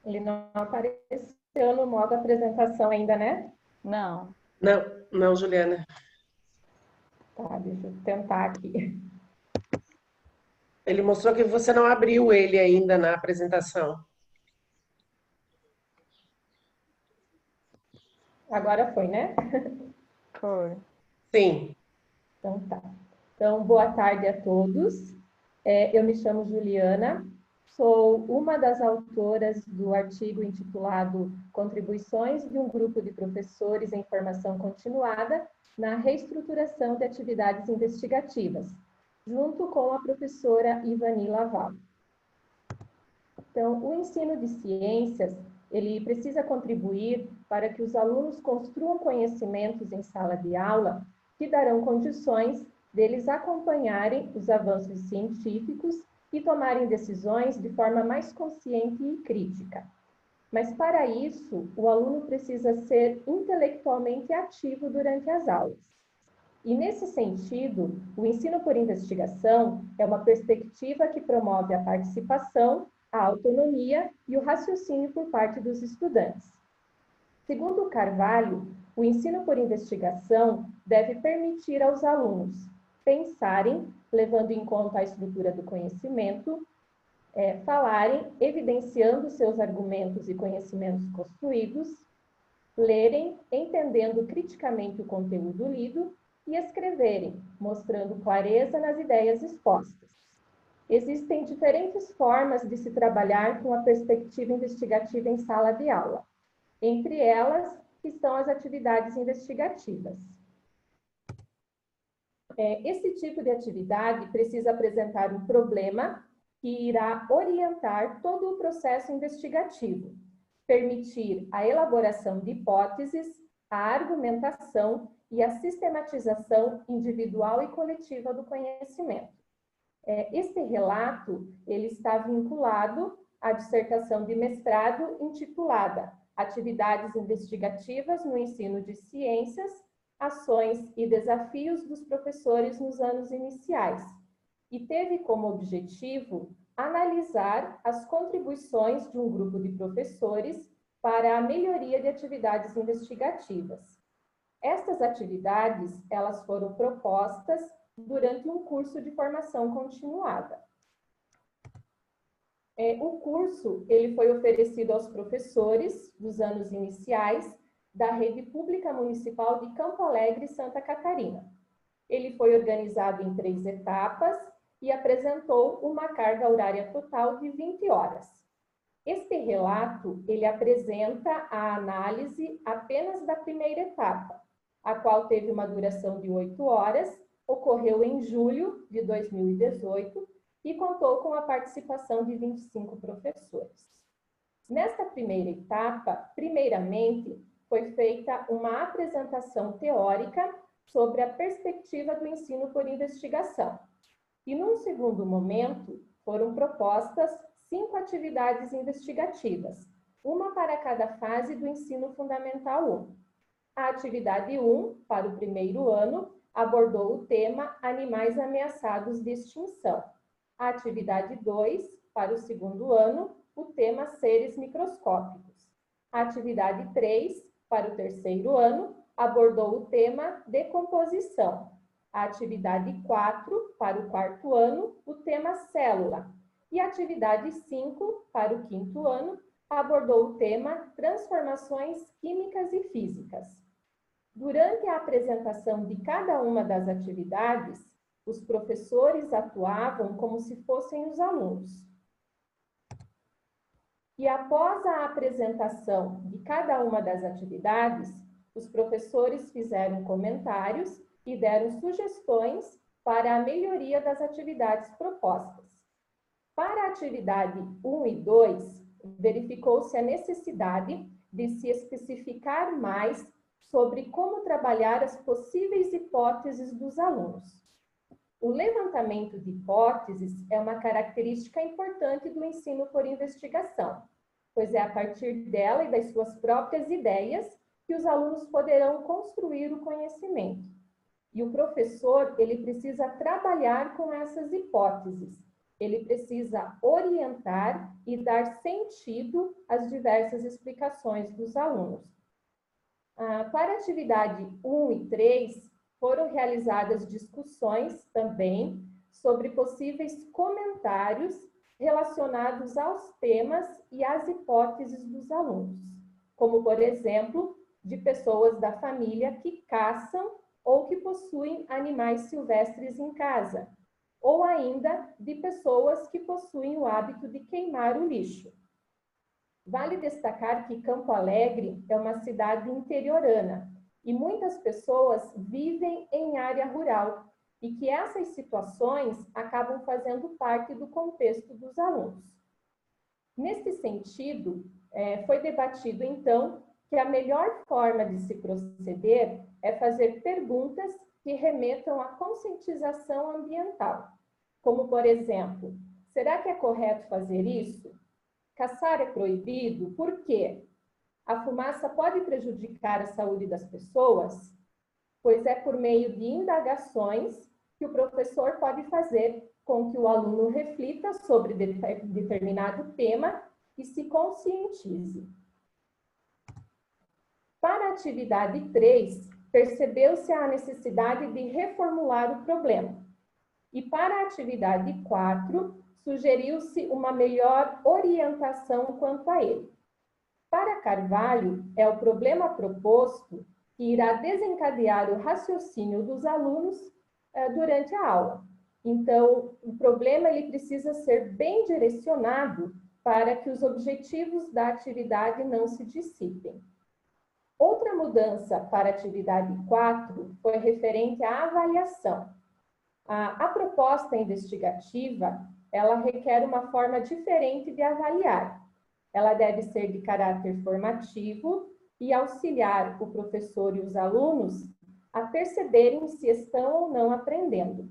Ele não apareceu no modo apresentação ainda, né? Não. Não, Juliana. Tá, deixa eu tentar aqui. Ele mostrou que você não abriu ele ainda na apresentação. Agora foi, né? Foi. Sim. Então tá. Então, boa tarde a todos. Eu me chamo Juliana, sou uma das autoras do artigo intitulado Contribuições de um grupo de professores em formação continuada na reestruturação de atividades investigativas, junto com a professora Ivani Laval. Então, o ensino de ciências, ele precisa contribuir para que os alunos construam conhecimentos em sala de aula que darão condições deles acompanharem os avanços científicos e tomarem decisões de forma mais consciente e crítica. Mas, para isso, o aluno precisa ser intelectualmente ativo durante as aulas. E, nesse sentido, o ensino por investigação é uma perspectiva que promove a participação, a autonomia e o raciocínio por parte dos estudantes. Segundo Carvalho, o ensino por investigação deve permitir aos alunos pensarem, levando em conta a estrutura do conhecimento, falarem, evidenciando seus argumentos e conhecimentos construídos, lerem, entendendo criticamente o conteúdo lido e escreverem, mostrando clareza nas ideias expostas. Existem diferentes formas de se trabalhar com a perspectiva investigativa em sala de aula. Entre elas estão as atividades investigativas. Esse tipo de atividade precisa apresentar um problema que irá orientar todo o processo investigativo, permitir a elaboração de hipóteses, a argumentação e a sistematização individual e coletiva do conhecimento. Este relato ele está vinculado à dissertação de mestrado intitulada Atividades investigativas no ensino de ciências, ações e desafios dos professores nos anos iniciais, e teve como objetivo analisar as contribuições de um grupo de professores para a melhoria de atividades investigativas. Estas atividades, elas foram propostas durante um curso de formação continuada. O curso ele foi oferecido aos professores dos anos iniciais da Rede Pública Municipal de Campo Alegre, Santa Catarina. Ele foi organizado em 3 etapas e apresentou uma carga horária total de 20 horas. Este relato, ele apresenta a análise apenas da primeira etapa, a qual teve uma duração de 8 horas, ocorreu em julho de 2018 e contou com a participação de 25 professores. Nesta primeira etapa, primeiramente, foi feita uma apresentação teórica sobre a perspectiva do ensino por investigação. E, num segundo momento, foram propostas 5 atividades investigativas, uma para cada fase do ensino fundamental 1. A atividade 1, para o primeiro ano, abordou o tema Animais ameaçados de extinção. A atividade 2, para o segundo ano, o tema Seres microscópicos. A atividade 3, para o terceiro ano, abordou o tema Decomposição. A atividade 4, para o quarto ano, o tema Célula. E a atividade 5, para o quinto ano, abordou o tema Transformações químicas e físicas. Durante a apresentação de cada uma das atividades, os professores atuavam como se fossem os alunos. E após a apresentação de cada uma das atividades, os professores fizeram comentários e deram sugestões para a melhoria das atividades propostas. Para a atividade 1 e 2, verificou-se a necessidade de se especificar mais sobre como trabalhar as possíveis hipóteses dos alunos. O levantamento de hipóteses é uma característica importante do ensino por investigação, pois é a partir dela e das suas próprias ideias que os alunos poderão construir o conhecimento. E o professor, ele precisa trabalhar com essas hipóteses, ele precisa orientar e dar sentido às diversas explicações dos alunos. Para a atividade 1 e 3, foram realizadas discussões também sobre possíveis comentários relacionados aos temas e às hipóteses dos alunos, como, por exemplo, de pessoas da família que caçam ou que possuem animais silvestres em casa, ou ainda de pessoas que possuem o hábito de queimar o lixo. Vale destacar que Campo Alegre é uma cidade interiorana e muitas pessoas vivem em área rural e que essas situações acabam fazendo parte do contexto dos alunos. Nesse sentido, foi debatido então que a melhor forma de se proceder é fazer perguntas que remetam à conscientização ambiental, como, por exemplo, será que é correto fazer isso? Caçar é proibido? Por quê? A fumaça pode prejudicar a saúde das pessoas? Pois é por meio de indagações que o professor pode fazer com que o aluno reflita sobre determinado tema e se conscientize. Para a atividade 3, percebeu-se a necessidade de reformular o problema. E para a atividade 4, sugeriu-se uma melhor orientação quanto a ele. Para Carvalho, é o problema proposto que irá desencadear o raciocínio dos alunos durante a aula. Então, o problema ele precisa ser bem direcionado para que os objetivos da atividade não se dissipem. Outra mudança para a atividade 4 foi referente à avaliação. A proposta investigativa, ela requer uma forma diferente de avaliar. Ela deve ser de caráter formativo e auxiliar o professor e os alunos a perceberem se estão ou não aprendendo.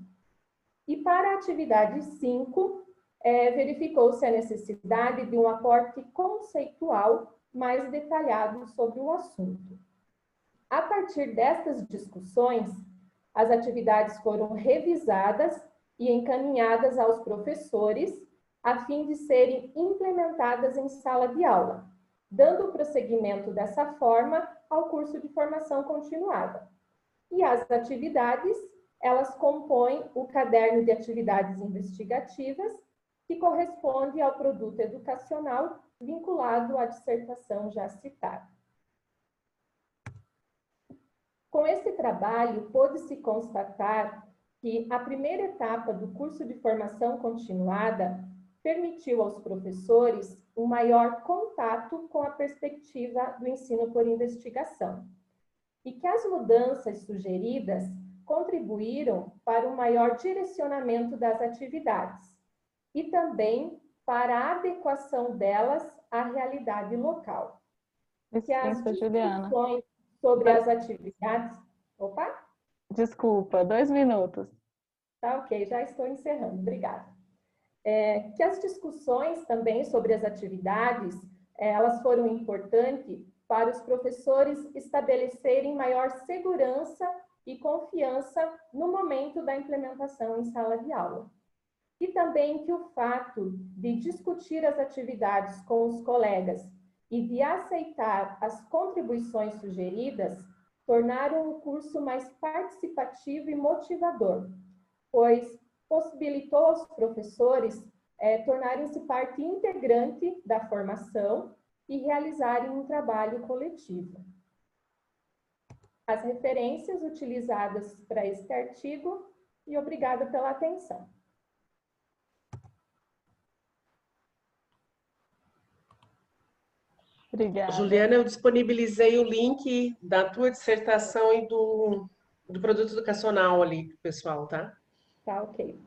E para a atividade 5, verificou-se a necessidade de um aporte conceitual mais detalhado sobre o assunto. A partir destas discussões, as atividades foram revisadas e encaminhadas aos professores a fim de serem implementadas em sala de aula, dando prosseguimento dessa forma ao curso de formação continuada. E as atividades, elas compõem o caderno de atividades investigativas, que corresponde ao produto educacional vinculado à dissertação já citada. Com esse trabalho, pôde-se constatar que a primeira etapa do curso de formação continuada permitiu aos professores um maior contato com a perspectiva do ensino por investigação e que as mudanças sugeridas contribuíram para um maior direcionamento das atividades e também para a adequação delas à realidade local. Licença, Juliana. Sobre as atividades... Opa! Desculpa, 2 minutos. Tá, ok, já estou encerrando, obrigada. Que as discussões também sobre as atividades, elas foram importantes para os professores estabelecerem maior segurança e confiança no momento da implementação em sala de aula. E também que o fato de discutir as atividades com os colegas e de aceitar as contribuições sugeridas tornaram o curso mais participativo e motivador, pois possibilitou aos professores tornarem-se parte integrante da formação e realizarem um trabalho coletivo. As referências utilizadas para este artigo e obrigada pela atenção. Obrigada. Juliana, eu disponibilizei o link da tua dissertação e do produto educacional ali, pessoal, tá? Tá, ok.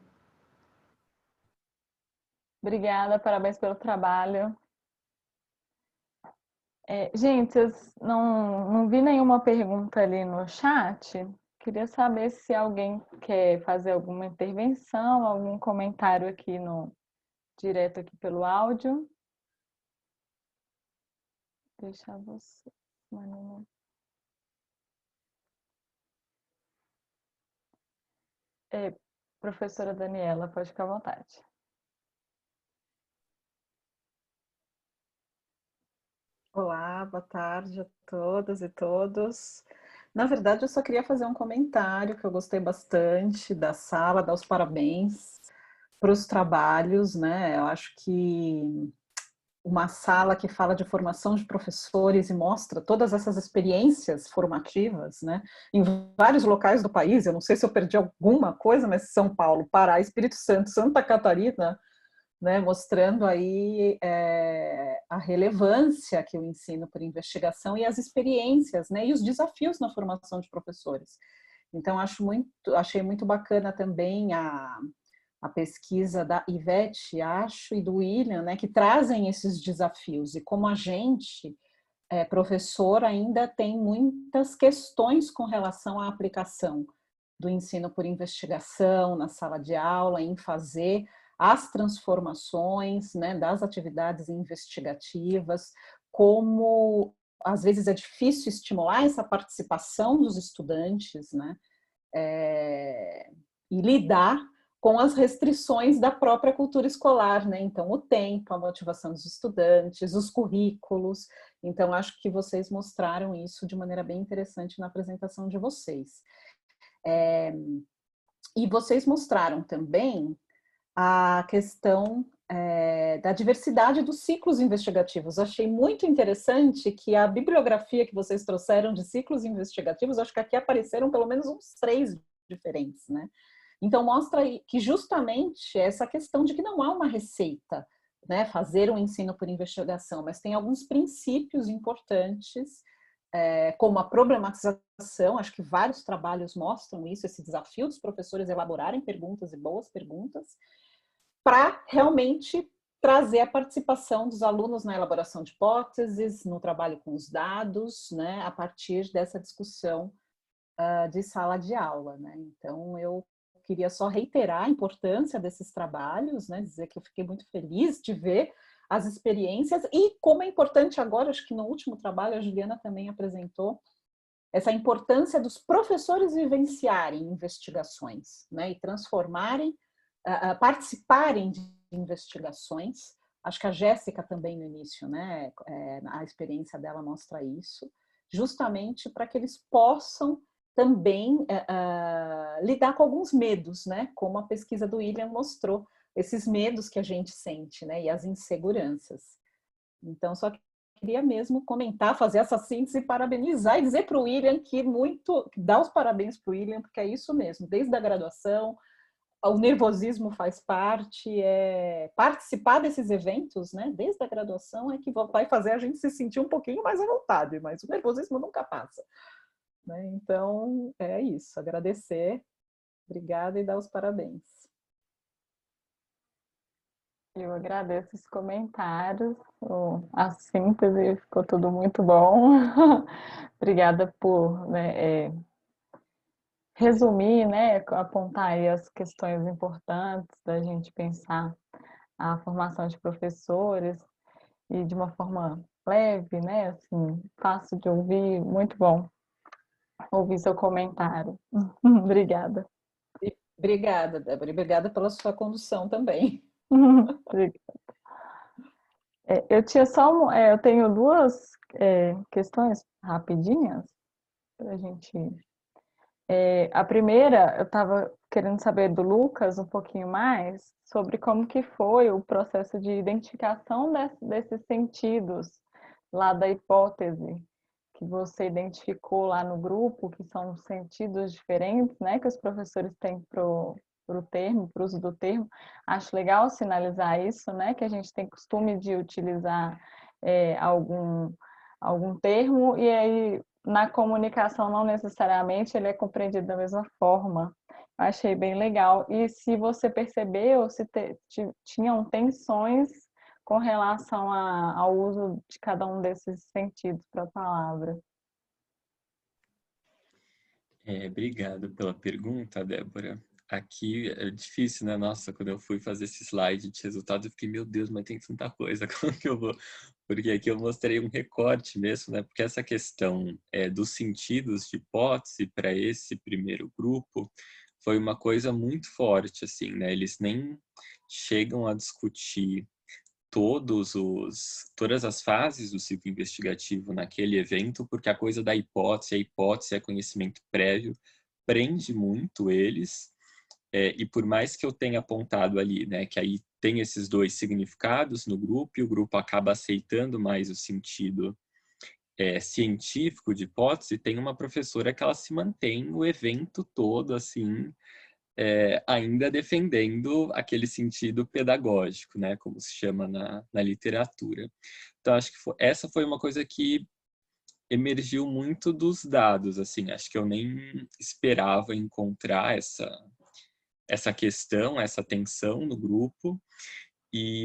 Obrigada, parabéns pelo trabalho. Gente, não vi nenhuma pergunta ali no chat. Queria saber se alguém quer fazer alguma intervenção, algum comentário aqui direto aqui pelo áudio. Deixar você, Marina. Professora Daniela, pode ficar à vontade. Olá, boa tarde a todas e todos. Na verdade, eu só queria fazer um comentário que eu gostei bastante da sala, dar os parabéns para os trabalhos, né? Eu acho que uma sala que fala de formação de professores e mostra todas essas experiências formativas, né? Em vários locais do país, eu não sei se eu perdi alguma coisa, mas São Paulo, Pará, Espírito Santo, Santa Catarina, né? Mostrando aí a relevância que o ensino por investigação e as experiências, né? E os desafios na formação de professores. Então, achei muito bacana também a pesquisa da Ivete, acho, e do William, né, que trazem esses desafios, e como a gente, professor, ainda tem muitas questões com relação à aplicação do ensino por investigação na sala de aula, em fazer as transformações, né, das atividades investigativas, como às vezes é difícil estimular essa participação dos estudantes, né, e lidar com as restrições da própria cultura escolar, né? Então, o tempo, a motivação dos estudantes, os currículos. Então, acho que vocês mostraram isso de maneira bem interessante na apresentação de vocês. E vocês mostraram também a questão da diversidade dos ciclos investigativos. Achei muito interessante que a bibliografia que vocês trouxeram de ciclos investigativos, acho que aqui apareceram pelo menos uns 3 diferentes, né? Então, mostra que justamente essa questão de que não há uma receita, né, fazer um ensino por investigação, mas tem alguns princípios importantes, como a problematização, acho que vários trabalhos mostram isso, esse desafio dos professores elaborarem perguntas e boas perguntas, para realmente trazer a participação dos alunos na elaboração de hipóteses, no trabalho com os dados, né, a partir dessa discussão de sala de aula, né? Então, eu queria só reiterar a importância desses trabalhos, né? Dizer que eu fiquei muito feliz de ver as experiências e como é importante agora, acho que no último trabalho a Juliana também apresentou, essa importância dos professores vivenciarem investigações, né? E transformarem, participarem de investigações. Acho que a Jéssica também no início, né? A experiência dela mostra isso, justamente para que eles possam também lidar com alguns medos, né? Como a pesquisa do William mostrou, esses medos que a gente sente, né? E as inseguranças. Então, só queria mesmo comentar, fazer essa síntese e parabenizar e dizer para o William que dar os parabéns para o William, porque é isso mesmo, desde a graduação, o nervosismo faz parte, participar desses eventos, né? Desde a graduação é que vai fazer a gente se sentir um pouquinho mais à vontade, mas o nervosismo nunca passa. Então, é isso. Agradecer, obrigada e dar os parabéns. Eu agradeço os comentários, a síntese, ficou tudo muito bom. Obrigada por resumir, né, apontar aí as questões importantes da gente pensar a formação de professores e de uma forma leve, né, assim, fácil de ouvir, muito bom ouvir seu comentário. Obrigada. Obrigada, Débora. Obrigada pela sua condução também. Eu tenho 2 questões rapidinhas para a gente. A primeira, eu estava querendo saber do Lucas um pouquinho mais sobre como que foi o processo de identificação desses sentidos lá da hipótese que você identificou lá no grupo, que são sentidos diferentes, né, que os professores têm para o uso do termo. Acho legal sinalizar isso, né, que a gente tem costume de utilizar algum termo, e aí na comunicação não necessariamente ele é compreendido da mesma forma. Eu achei bem legal. E se você percebeu, se tinham tensões com relação ao uso de cada um desses sentidos para a palavra. Obrigado pela pergunta, Débora. Aqui é difícil, né? Nossa, quando eu fui fazer esse slide de resultados, eu fiquei, meu Deus, mas tem tanta coisa, como que eu vou? Porque aqui eu mostrei um recorte mesmo, né? Porque essa questão dos sentidos de hipótese para esse primeiro grupo foi uma coisa muito forte, assim, né? Eles nem chegam a discutir todas as fases do ciclo investigativo naquele evento, porque a coisa da hipótese, a hipótese é conhecimento prévio, prende muito eles, e por mais que eu tenha apontado ali, né, que aí tem esses 2 significados no grupo, e o grupo acaba aceitando mais o sentido científico de hipótese, tem uma professora que ela se mantém o evento todo, assim, ainda defendendo aquele sentido pedagógico, né, como se chama na literatura. Então, acho que essa foi uma coisa que emergiu muito dos dados, assim, acho que eu nem esperava encontrar essa questão, essa tensão no grupo,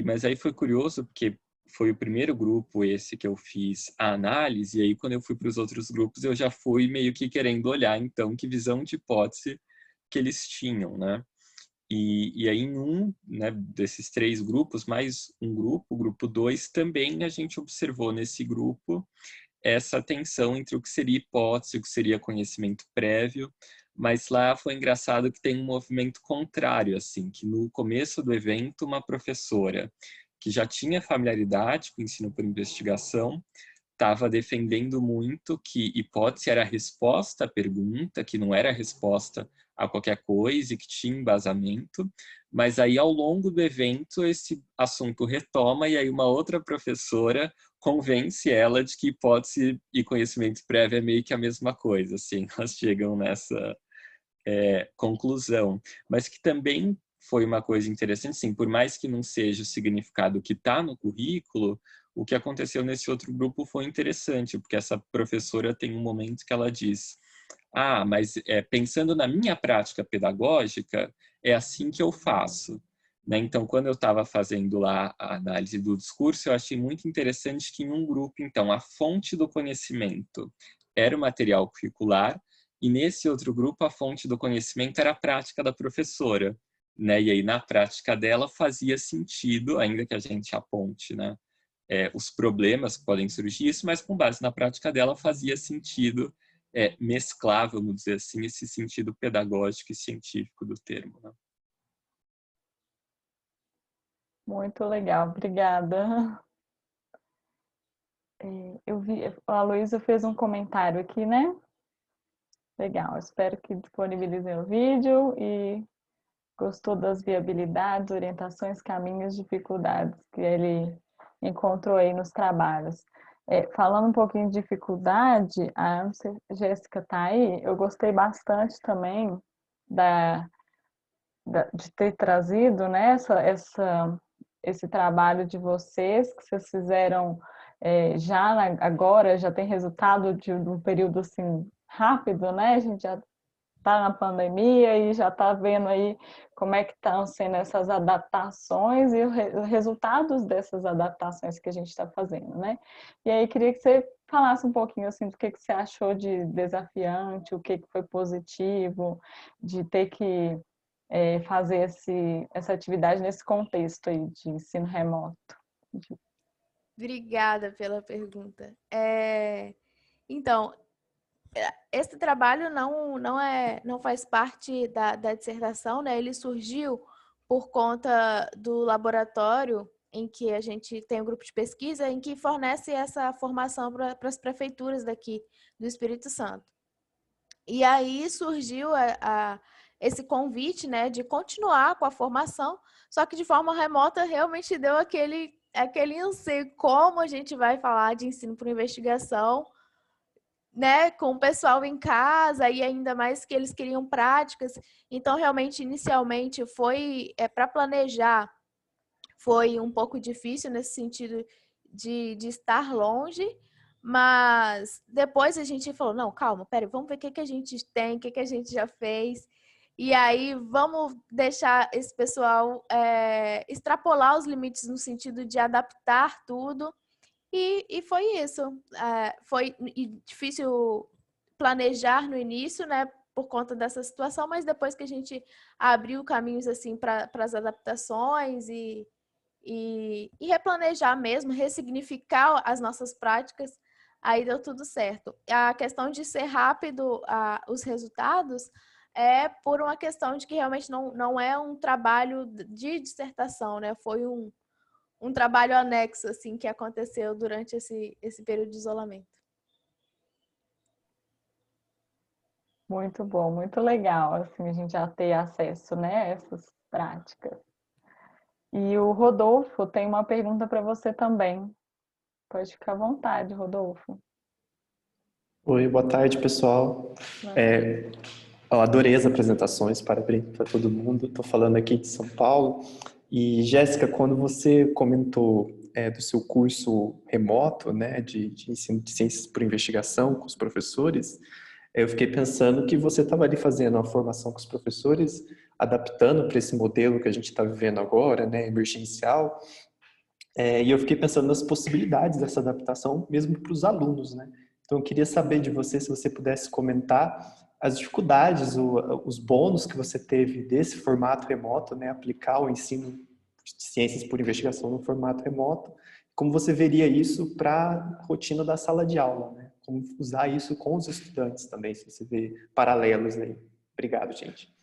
mas aí foi curioso, porque foi o primeiro grupo esse que eu fiz a análise, e aí quando eu fui para os outros grupos, eu já fui meio que querendo olhar, então, que visão de hipótese que eles tinham, né? E aí em um, né, desses 3 grupos, mais um grupo, o grupo 2, também a gente observou nesse grupo essa tensão entre o que seria hipótese, o que seria conhecimento prévio, mas lá foi engraçado que tem um movimento contrário, assim, que no começo do evento uma professora que já tinha familiaridade com o ensino por investigação estava defendendo muito que hipótese era a resposta à pergunta, que não era a resposta a qualquer coisa e que tinha embasamento, mas aí ao longo do evento esse assunto retoma e aí uma outra professora convence ela de que hipótese e conhecimento prévio é meio que a mesma coisa, assim, elas chegam nessa conclusão, mas que também foi uma coisa interessante, sim, por mais que não seja o significado que está no currículo, o que aconteceu nesse outro grupo foi interessante, porque essa professora tem um momento que ela diz: mas pensando na minha prática pedagógica, é assim que eu faço. Né? Então, quando eu estava fazendo lá a análise do discurso, eu achei muito interessante que em um grupo, então, a fonte do conhecimento era o material curricular, e nesse outro grupo, a fonte do conhecimento era a prática da professora. Né? E aí, na prática dela, fazia sentido, ainda que a gente aponte, né? Os problemas que podem surgir, isso, mas com base na prática dela fazia sentido mesclar, vamos dizer assim, esse sentido pedagógico e científico do termo. Né? Muito legal, obrigada. Eu vi, a Luísa fez um comentário aqui, né? Legal, espero que disponibilizem o vídeo e gostou das viabilidades, orientações, caminhos, dificuldades que ele encontrou aí nos trabalhos. Falando um pouquinho de dificuldade, a Jéssica está aí, eu gostei bastante também de ter trazido, né, esse trabalho de vocês, que vocês fizeram agora, já tem resultado de um período assim rápido, né? A gente já está na pandemia e já está vendo aí como é que estão sendo essas adaptações e os resultados dessas adaptações que a gente está fazendo, né? E aí queria que você falasse um pouquinho assim do que você achou de desafiante, o que foi positivo, de ter que fazer essa atividade nesse contexto aí de ensino remoto. Obrigada pela pergunta. Então, esse trabalho não faz parte da dissertação, né? Ele surgiu por conta do laboratório em que a gente tem um grupo de pesquisa em que fornece essa formação para as prefeituras daqui do Espírito Santo. E aí surgiu esse convite, né, de continuar com a formação, só que de forma remota realmente deu aquele anseio, como a gente vai falar de ensino por investigação, né, com o pessoal em casa, e ainda mais que eles queriam práticas. Então, realmente, inicialmente, foi para planejar, foi um pouco difícil nesse sentido de estar longe, mas depois a gente falou, não, calma, peraí, vamos ver o que a gente tem, o que a gente já fez, e aí vamos deixar esse pessoal extrapolar os limites no sentido de adaptar tudo, e foi isso. Foi difícil planejar no início, né, por conta dessa situação, mas depois que a gente abriu caminhos assim para as adaptações e replanejar mesmo, ressignificar as nossas práticas, aí deu tudo certo. A questão de ser rápido os resultados é por uma questão de que realmente não é um trabalho de dissertação, né? Foi um trabalho anexo assim que aconteceu durante esse período de isolamento. Muito bom, muito legal, assim, a gente já ter acesso, né, a essas práticas. E o Rodolfo tem uma pergunta para você também. Pode ficar à vontade, Rodolfo. Oi, boa tarde, pessoal. Eu adorei as apresentações, parabéns para todo mundo. Estou falando aqui de São Paulo. E, Jéssica, quando você comentou do seu curso remoto, né, de ensino de ciências por investigação com os professores, eu fiquei pensando que você estava ali fazendo uma formação com os professores, adaptando para esse modelo que a gente está vivendo agora, né, emergencial. E eu fiquei pensando nas possibilidades dessa adaptação mesmo para os alunos, né? Então, eu queria saber de você, se você pudesse comentar as dificuldades, os bônus que você teve desse formato remoto, né, aplicar o ensino de ciências por investigação no formato remoto, como você veria isso para a rotina da sala de aula, né? Como usar isso com os estudantes também, se você vê paralelos aí. Obrigado, gente.